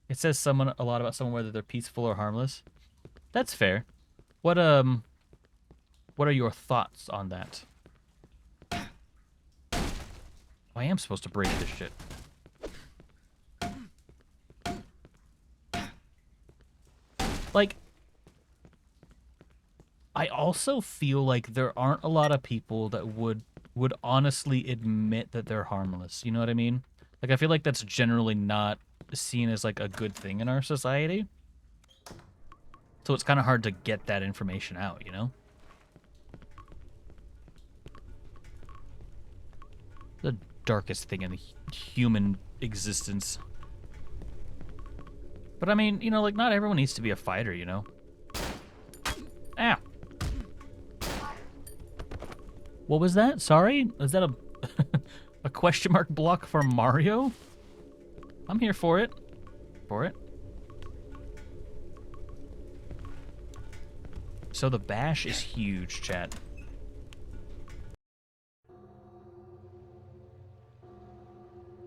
It says a lot about someone, whether they're peaceful or harmless. That's fair. What are your thoughts on that? I am supposed to break this shit. Like, I also feel like there aren't a lot of people that would honestly admit that they're harmless. You know what I mean? Like, I feel like that's generally not seen as, like, a good thing in our society. So it's kind of hard to get that information out, you know? The darkest thing in the human existence. But I mean, you know, like, not everyone needs to be a fighter, you know? Ow. What was that? Sorry? Is that a a question mark block for Mario? I'm here for it. So the bash is huge, chat.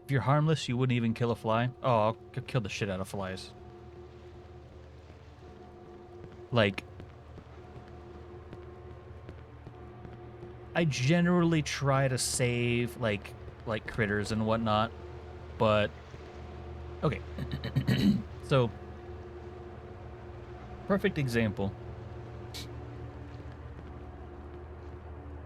If you're harmless, you wouldn't even kill a fly. Oh, I'll kill the shit out of flies. Like, I generally try to save like critters and whatnot, but okay. So, perfect example.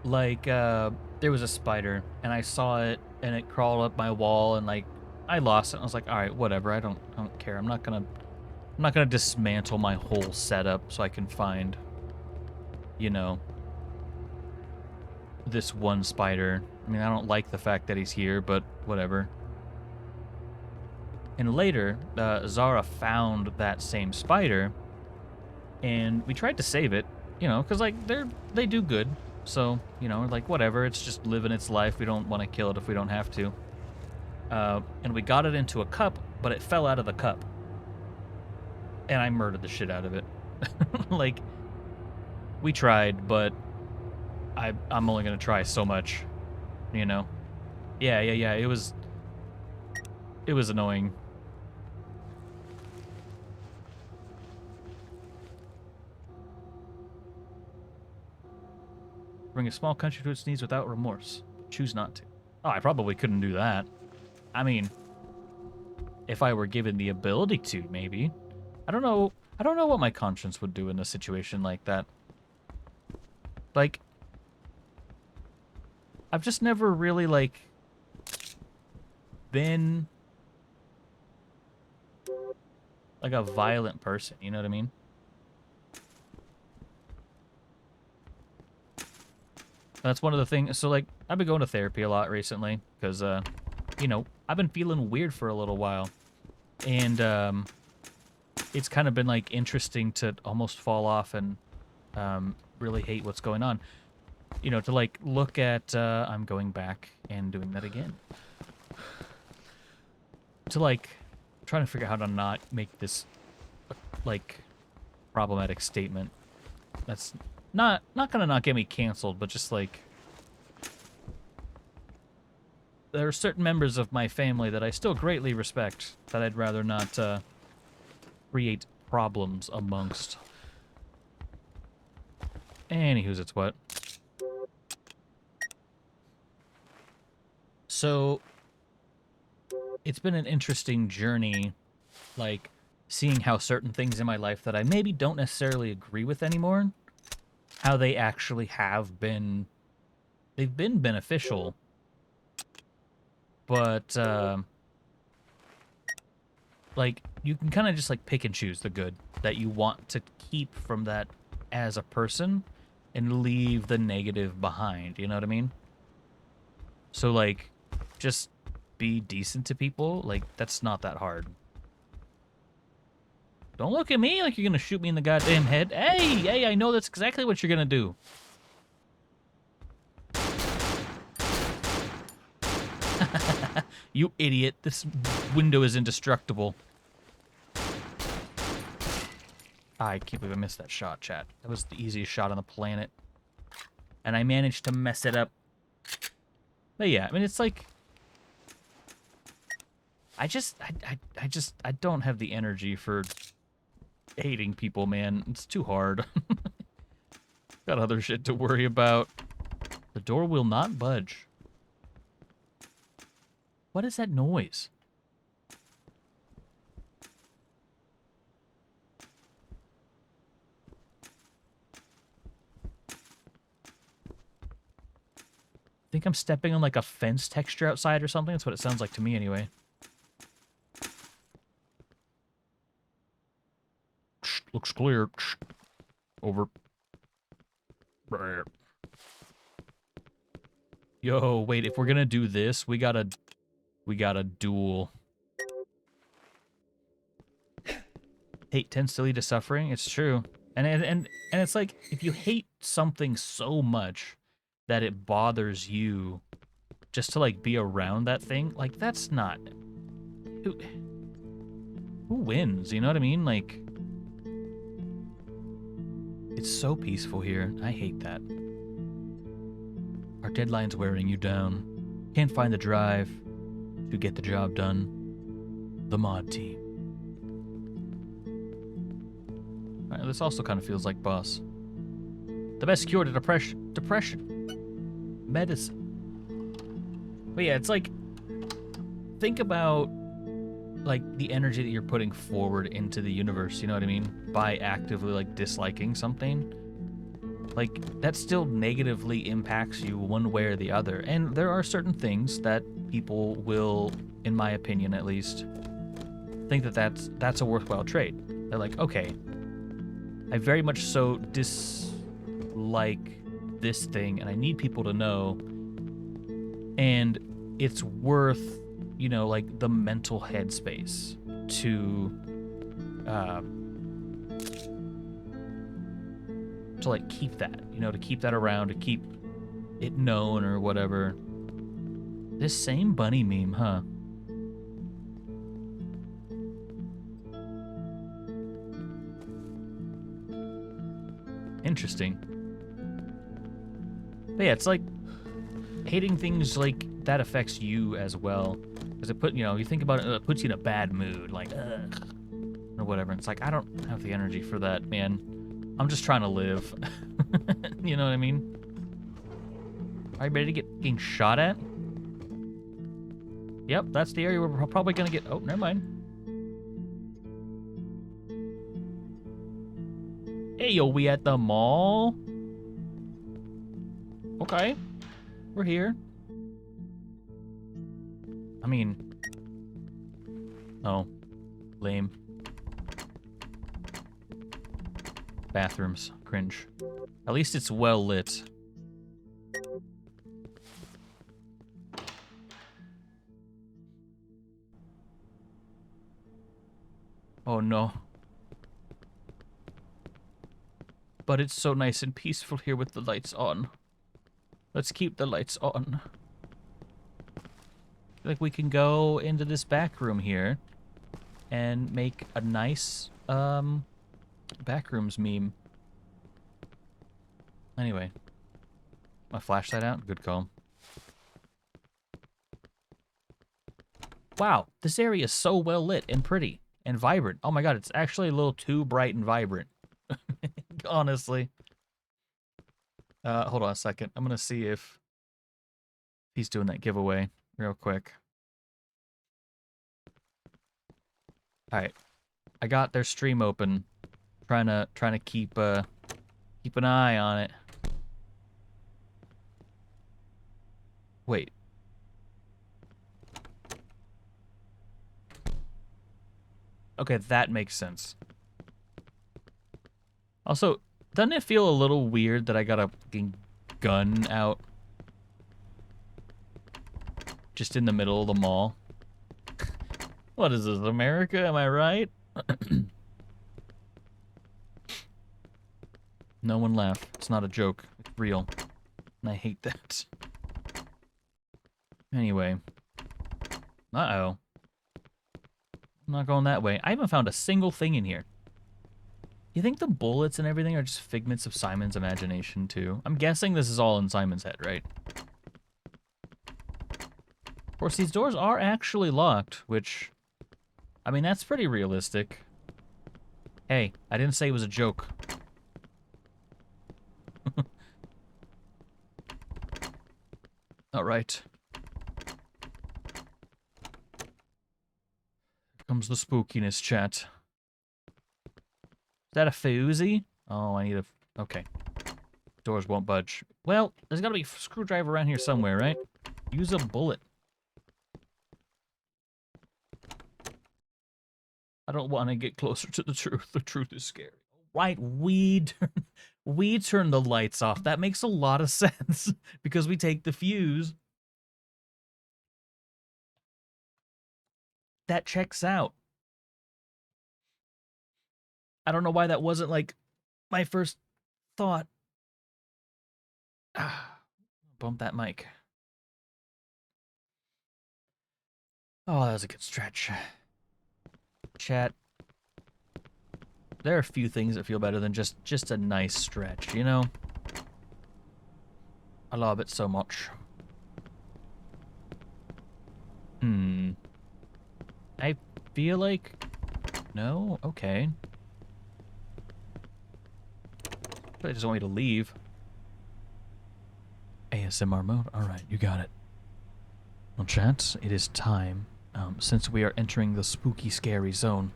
Like, there was a spider, and I saw it, and it crawled up my wall, and like, I lost it. I was like, all right, whatever. I don't care. I'm not gonna dismantle my whole setup so I can find, you know, this one spider. I mean, I don't like the fact that he's here, but whatever. And later, Zara found that same spider, and we tried to save it, you know, because like they do good. So, you know, like whatever, it's just living its life. We don't want to kill it if we don't have to. And we got it into a cup, but it fell out of the cup. And I murdered the shit out of it. Like, we tried, but I'm only gonna try so much, you know? Yeah, it was annoying. Bring a small country to its knees without remorse. Choose not to. Oh, I probably couldn't do that. I mean, if I were given the ability to, maybe. I don't know what my conscience would do in a situation like that. Like, I've just never really, like, been like a violent person, you know what I mean? That's one of the things. So, like, I've been going to therapy a lot recently because, you know, I've been feeling weird for a little while. And it's kind of been, like, interesting to almost fall off and really hate what's going on. You know, to, like, look at, I'm going back and doing that again. To, like, trying to figure out how to not make this, like, problematic statement. That's not gonna not get me canceled, but just like there are certain members of my family that I still greatly respect that I'd rather not create problems amongst. Anywho's it's what. So it's been an interesting journey, like seeing how certain things in my life that I maybe don't necessarily agree with anymore, how they actually have been, they've been beneficial, but like you can kind of just like pick and choose the good that you want to keep from that as a person and leave the negative behind, you know what I mean? So like just be decent to people, like that's not that hard. Don't look at me like you're gonna shoot me in the goddamn head. Hey, I know that's exactly what you're gonna do. You idiot. This window is indestructible. I can't believe I missed that shot, chat. That was the easiest shot on the planet. And I managed to mess it up. But yeah, I mean, it's like... I don't have the energy for hating people, man. It's too hard. Got other shit to worry about. The door will not budge. What is that noise? I think I'm stepping on like a fence texture outside or something. That's what it sounds like to me anyway. Looks clear. Over. Yo, wait, if we're gonna do this, we gotta duel. Hate tends to lead to suffering. It's true. And it's like, if you hate something so much that it bothers you just to, like, be around that thing, like, that's not... Who wins? You know what I mean? Like... It's so peaceful here. I hate that. Our deadline's wearing you down. Can't find the drive. to get the job done. The mod team. Alright, this also kind of feels like boss. The best cure to depression. Medicine. But yeah, it's like, think about like the energy that you're putting forward into the universe, you know what I mean? By actively like disliking something. Like, that still negatively impacts you one way or the other. And there are certain things that people will, in my opinion at least, think that that's a worthwhile trade. They're like, okay, I very much so dislike this thing, and I need people to know, and it's worth, you know, like the mental headspace to like keep that, you know, to keep that around, to keep it known or whatever. This same bunny meme, huh? Interesting. But yeah, it's like hating things like that affects you as well. Because it you know, you think about it, it puts you in a bad mood, like, ugh, or whatever. It's like, I don't have the energy for that, man. I'm just trying to live. You know what I mean? Are you ready to getting shot at? Yep, that's the area where we're probably gonna get. Oh, never mind. Hey, yo, we at the mall? Okay, we're here. I mean, oh, lame. Bathrooms, cringe. At least it's well lit. Oh no. But it's so nice and peaceful here with the lights on. Let's keep the lights on. Like, we can go into this back room here and make a nice backrooms meme. Anyway, my flashlight out. Good call. Wow, this area is so well lit and pretty and vibrant. Oh my god, it's actually a little too bright and vibrant. Honestly. Hold on a second. I'm gonna see if he's doing that giveaway real quick. All right, I got their stream open, trying to keep an eye on it. Wait. Okay, that makes sense. Also, doesn't it feel a little weird that I got a fucking gun out just in the middle of the mall? What is this, America? Am I right? No one laugh. It's not a joke. It's real. And I hate that. Anyway. Uh-oh. I'm not going that way. I haven't found a single thing in here. You think the bullets and everything are just figments of Simon's imagination, too? I'm guessing this is all in Simon's head, right? Of course, these doors are actually locked, which... I mean, that's pretty realistic. Hey, I didn't say it was a joke. Alright. Here comes the spookiness, chat. Is that a foozy? Oh, I need a... Okay. Doors won't budge. Well, there's gotta be a screwdriver around here somewhere, right? Use a bullet. I don't want to get closer to the truth. The truth is scary. Right, we turn the lights off. That makes a lot of sense because we take the fuse. That checks out. I don't know why that wasn't like my first thought. Bump that mic. Oh, that was a good stretch. Chat. There are a few things that feel better than just a nice stretch, you know? I love it so much. Hmm. feel like... No? Okay. I just want me to leave. ASMR mode? Alright, you got it. Well, chat, it is time. Since we are entering the spooky, scary zone.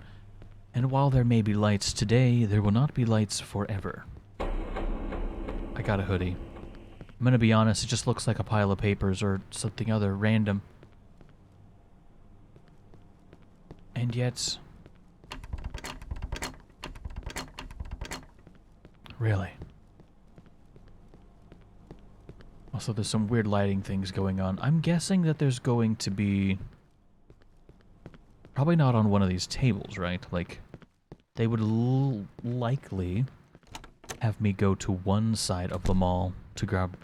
And while there may be lights today, there will not be lights forever. I got a hoodie. I'm gonna be honest, it just looks like a pile of papers or something other random. And yet... Really? Also, there's some weird lighting things going on. I'm guessing that there's going to be... Probably not on one of these tables, right? Like, they would likely have me go to one side of the mall to grab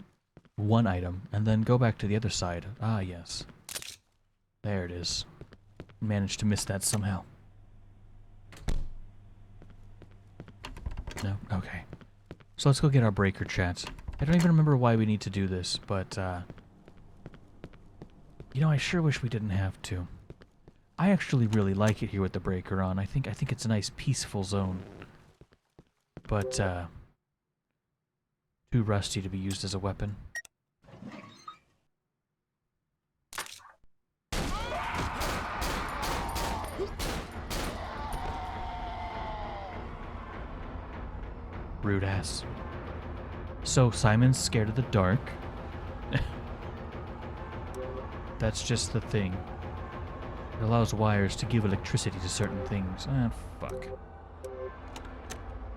one item, and then go back to the other side. Ah, yes. There it is. Managed to miss that somehow. No? Okay. So let's go get our breaker, chat. I don't even remember why we need to do this, but, you know, I sure wish we didn't have to. I actually really like it here with the breaker on. I think it's a nice peaceful zone. But, too rusty to be used as a weapon. Rude ass. So, Simon's scared of the dark. That's just the thing. It allows wires to give electricity to certain things. Ah, fuck.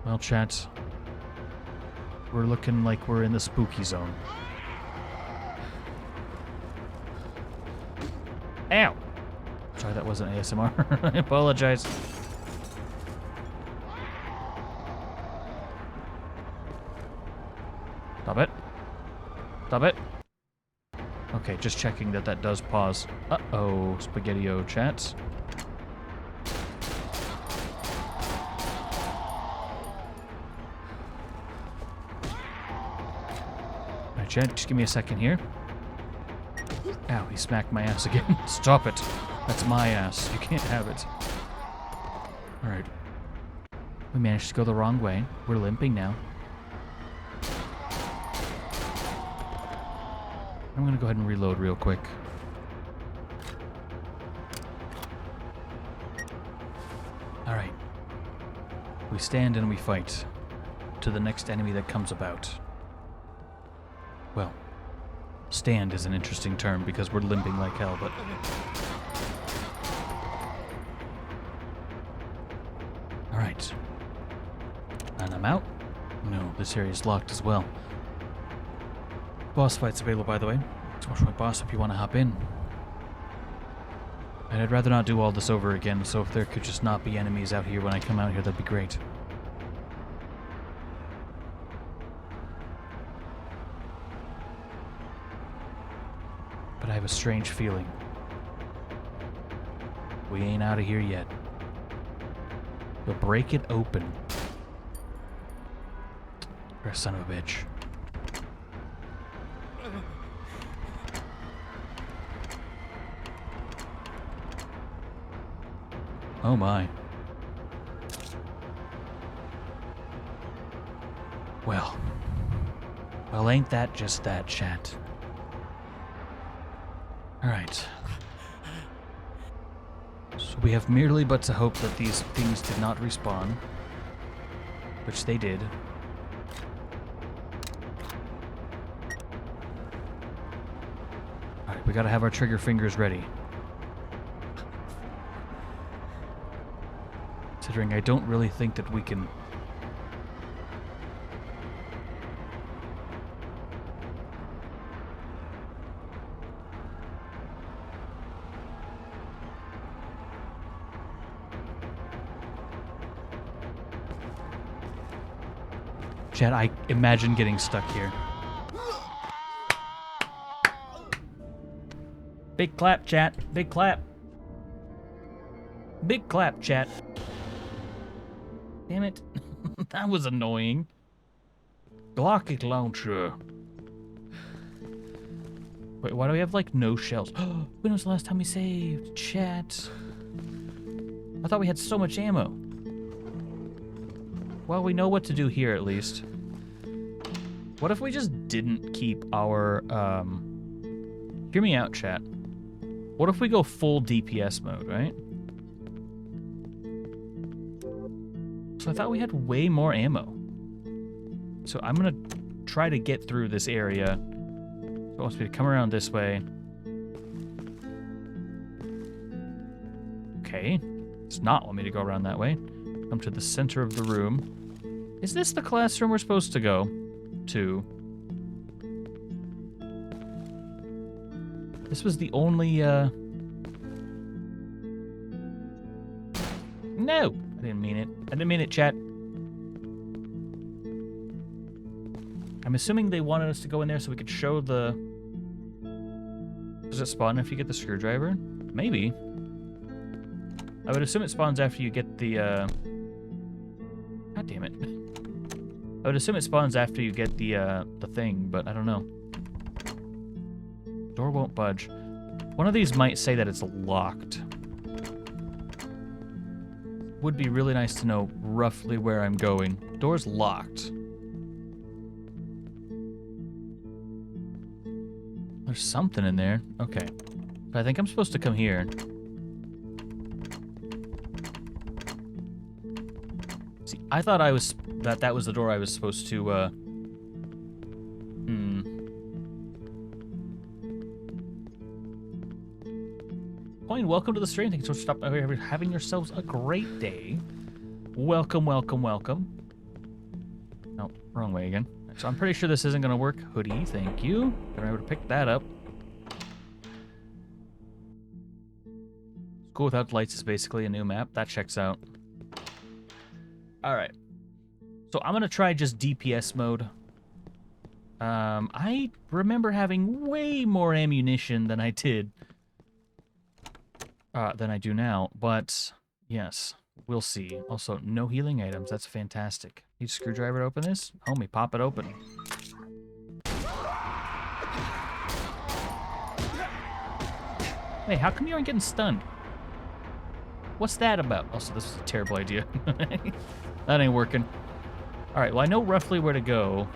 Well, chat. We're looking like we're in the spooky zone. Ow! Sorry, that wasn't ASMR. I apologize. Stop it. Stop it. Okay, just checking that that does pause. Uh-oh, Spaghetti-O chat. Alright, chat, just give me a second here. Ow, he smacked my ass again. Stop it. That's my ass. You can't have it. Alright. We managed to go the wrong way. We're limping now. I'm gonna go ahead and reload real quick. Alright. We stand and we fight. To the next enemy that comes about. Well, stand is an interesting term because we're limping like hell, but... Alright. And I'm out. No, this area is locked as well. Boss fight's available, by the way. Smash my boss if you want to hop in. And I'd rather not do all this over again, so if there could just not be enemies out here when I come out here, that'd be great. But I have a strange feeling. We ain't out of here yet. We'll break it open. You're a son of a bitch. Oh my. Well, ain't that just that, chat? Alright. So we have merely but to hope that these things did not respawn. Which they did. Alright, we gotta have our trigger fingers ready. Considering I don't really think that we can... Chad, I imagine getting stuck here. Big clap, chat. Big clap. Big clap, chat. Damn it. That was annoying. Glock launcher. Wait, why do we have, like, no shells? When was the last time we saved? Chat. I thought we had so much ammo. Well, we know what to do here at least. What if we just didn't keep our, hear me out, chat. What if we go full DPS mode, right? So I thought we had way more ammo. So I'm gonna try to get through this area. So it wants me to come around this way. Okay. It's not want me to go around that way. Come to the center of the room. Is this the classroom we're supposed to go to? This was the only, No! I didn't mean it. I didn't mean it, chat. I'm assuming they wanted us to go in there so we could show the... Does it spawn if you get the screwdriver? Maybe. I would assume it spawns after you get the, God damn it. I would assume it spawns after you get the thing, but I don't know. Door won't budge. One of these might say that it's locked. Would be really nice to know roughly where I'm going. Door's locked. There's something in there. Okay. But I think I'm supposed to come here. See, I thought I was... that was the door I was supposed to, Coin, welcome to the stream. Thanks for stopping by. Having yourselves a great day. Welcome, welcome, welcome. No, wrong way again. So I'm pretty sure this isn't going to work. Hoodie, thank you. Gonna be able to pick that up. School Without Lights is basically a new map. That checks out. Alright. So I'm going to try just DPS mode. I remember having way more ammunition than I did. Than I do now, but yes, we'll see. Also, no healing items. That's fantastic. Need a screwdriver to open this? Homie, pop it open. Hey, how come you aren't getting stunned? What's that about? Also, this is a terrible idea. That ain't working. All right, well, I know roughly where to go.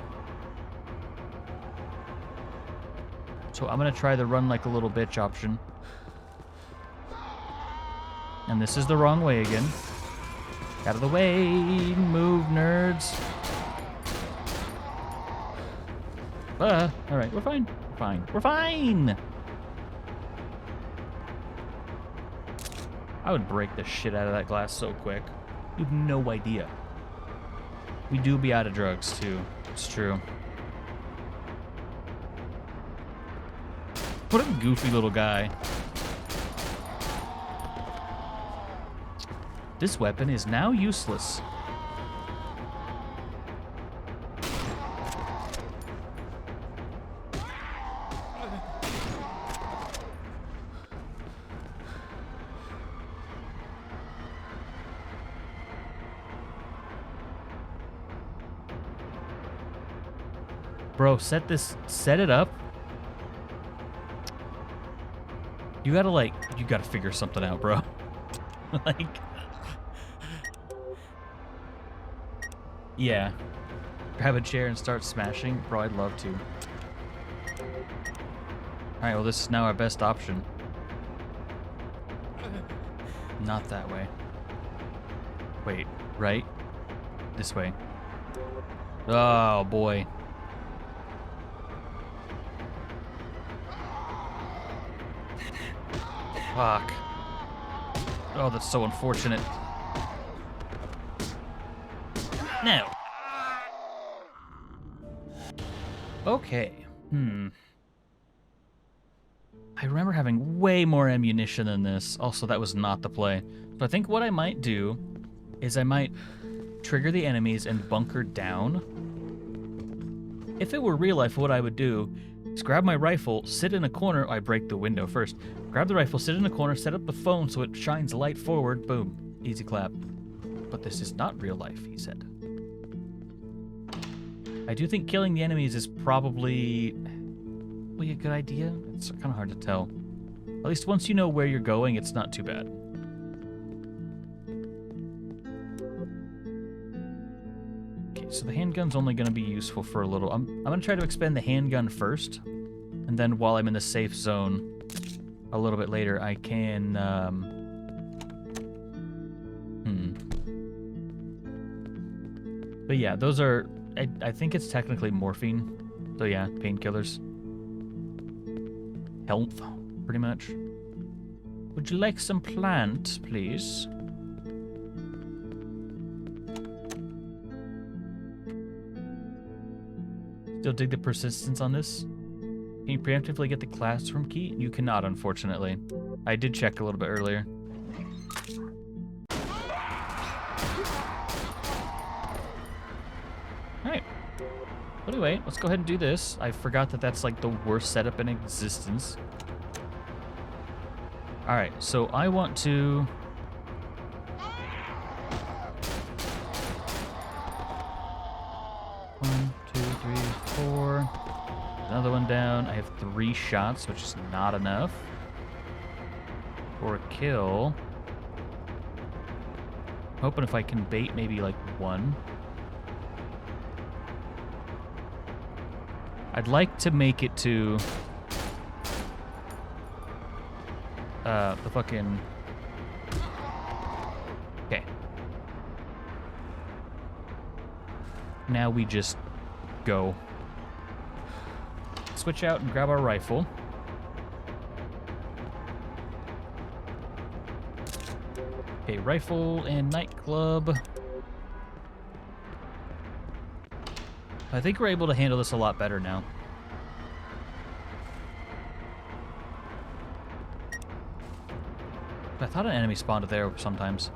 So I'm going to try the run like a little bitch option. And this is the wrong way again. Out of the way. Move, nerds. Alright, we're fine. We're fine. We're fine! I would break the shit out of that glass so quick. You have no idea. We do be out of drugs, too. It's true. What a goofy little guy. This weapon is now useless. Bro, set it up. You gotta figure something out, bro. Like... Yeah. Grab a chair and start smashing? Bro, I'd love to. Alright, well, this is now our best option. Not that way. Wait, right? This way. Oh, boy. Fuck. Oh, that's so unfortunate. No. Okay. I remember having way more ammunition than this. Also, that was not the play. So I think what I might do is I might trigger the enemies and bunker down. If it were real life, what I would do is grab my rifle, sit in a corner. I break the window first. Grab the rifle, sit in a corner, set up the phone so it shines light forward. Boom. Easy clap. But this is not real life, he said. I do think killing the enemies is probably a good idea. It's kind of hard to tell. At least once you know where you're going, it's not too bad. so the handgun's only going to be useful for a little. I'm going to try to expend the handgun first, and then while I'm in the safe zone a little bit later, I can... But yeah, those are... I think it's technically morphine. So yeah, painkillers. Health, pretty much. Would you like some plant, please? Still dig the persistence on this? Can you preemptively get the classroom key? You cannot, unfortunately. I did check a little bit earlier. Alright. But anyway, let's go ahead and do this. I forgot that that's like the worst setup in existence. Alright, so I want to... One, two, three, four. Another one down. I have 3 shots, which is not enough for a kill. I'm hoping if I can bait maybe like 1. I'd like to make it to the fucking... Okay. Now we just go. Switch out and grab our rifle. Okay, rifle and nightclub. I think we're able to handle this a lot better now. I thought an enemy spawned there sometimes.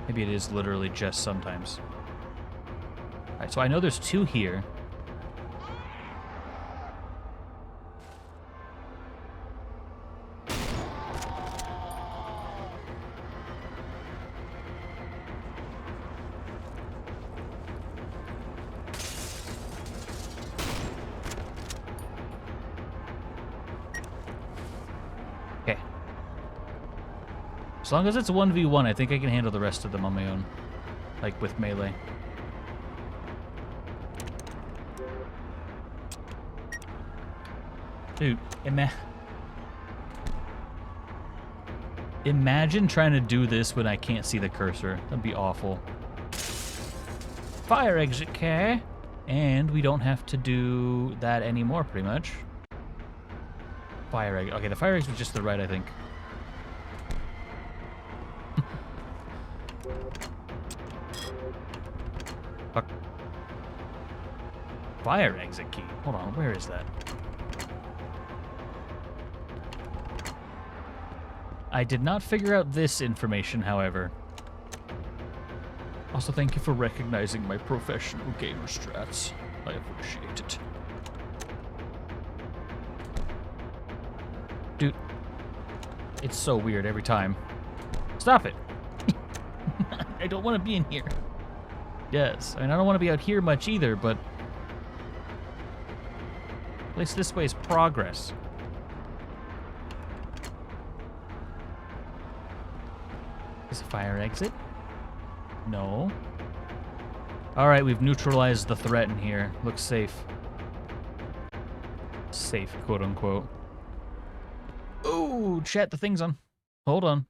Maybe it is literally just sometimes. Alright, so I know there's 2 here. Okay. As long as it's 1v1, I think I can handle the rest of them on my own. Like with melee. Dude, imagine trying to do this when I can't see the cursor. That'd be awful. Fire exit key. And we don't have to do that anymore, pretty much. Fire exit. Okay, the fire exit was just to the right, I think. Fuck. Fire exit key. Hold on, where is that? I did not figure out this information, however. Also, thank you for recognizing my professional gamer strats. I appreciate it. Dude, it's so weird every time. Stop it. I don't want to be in here. Yes, I mean, I don't want to be out here much either, but at least this way is progress. Is a fire exit? No. Alright, we've neutralized the threat in here. Looks safe. Safe, quote unquote. Oh, chat, the thing's on. Hold on.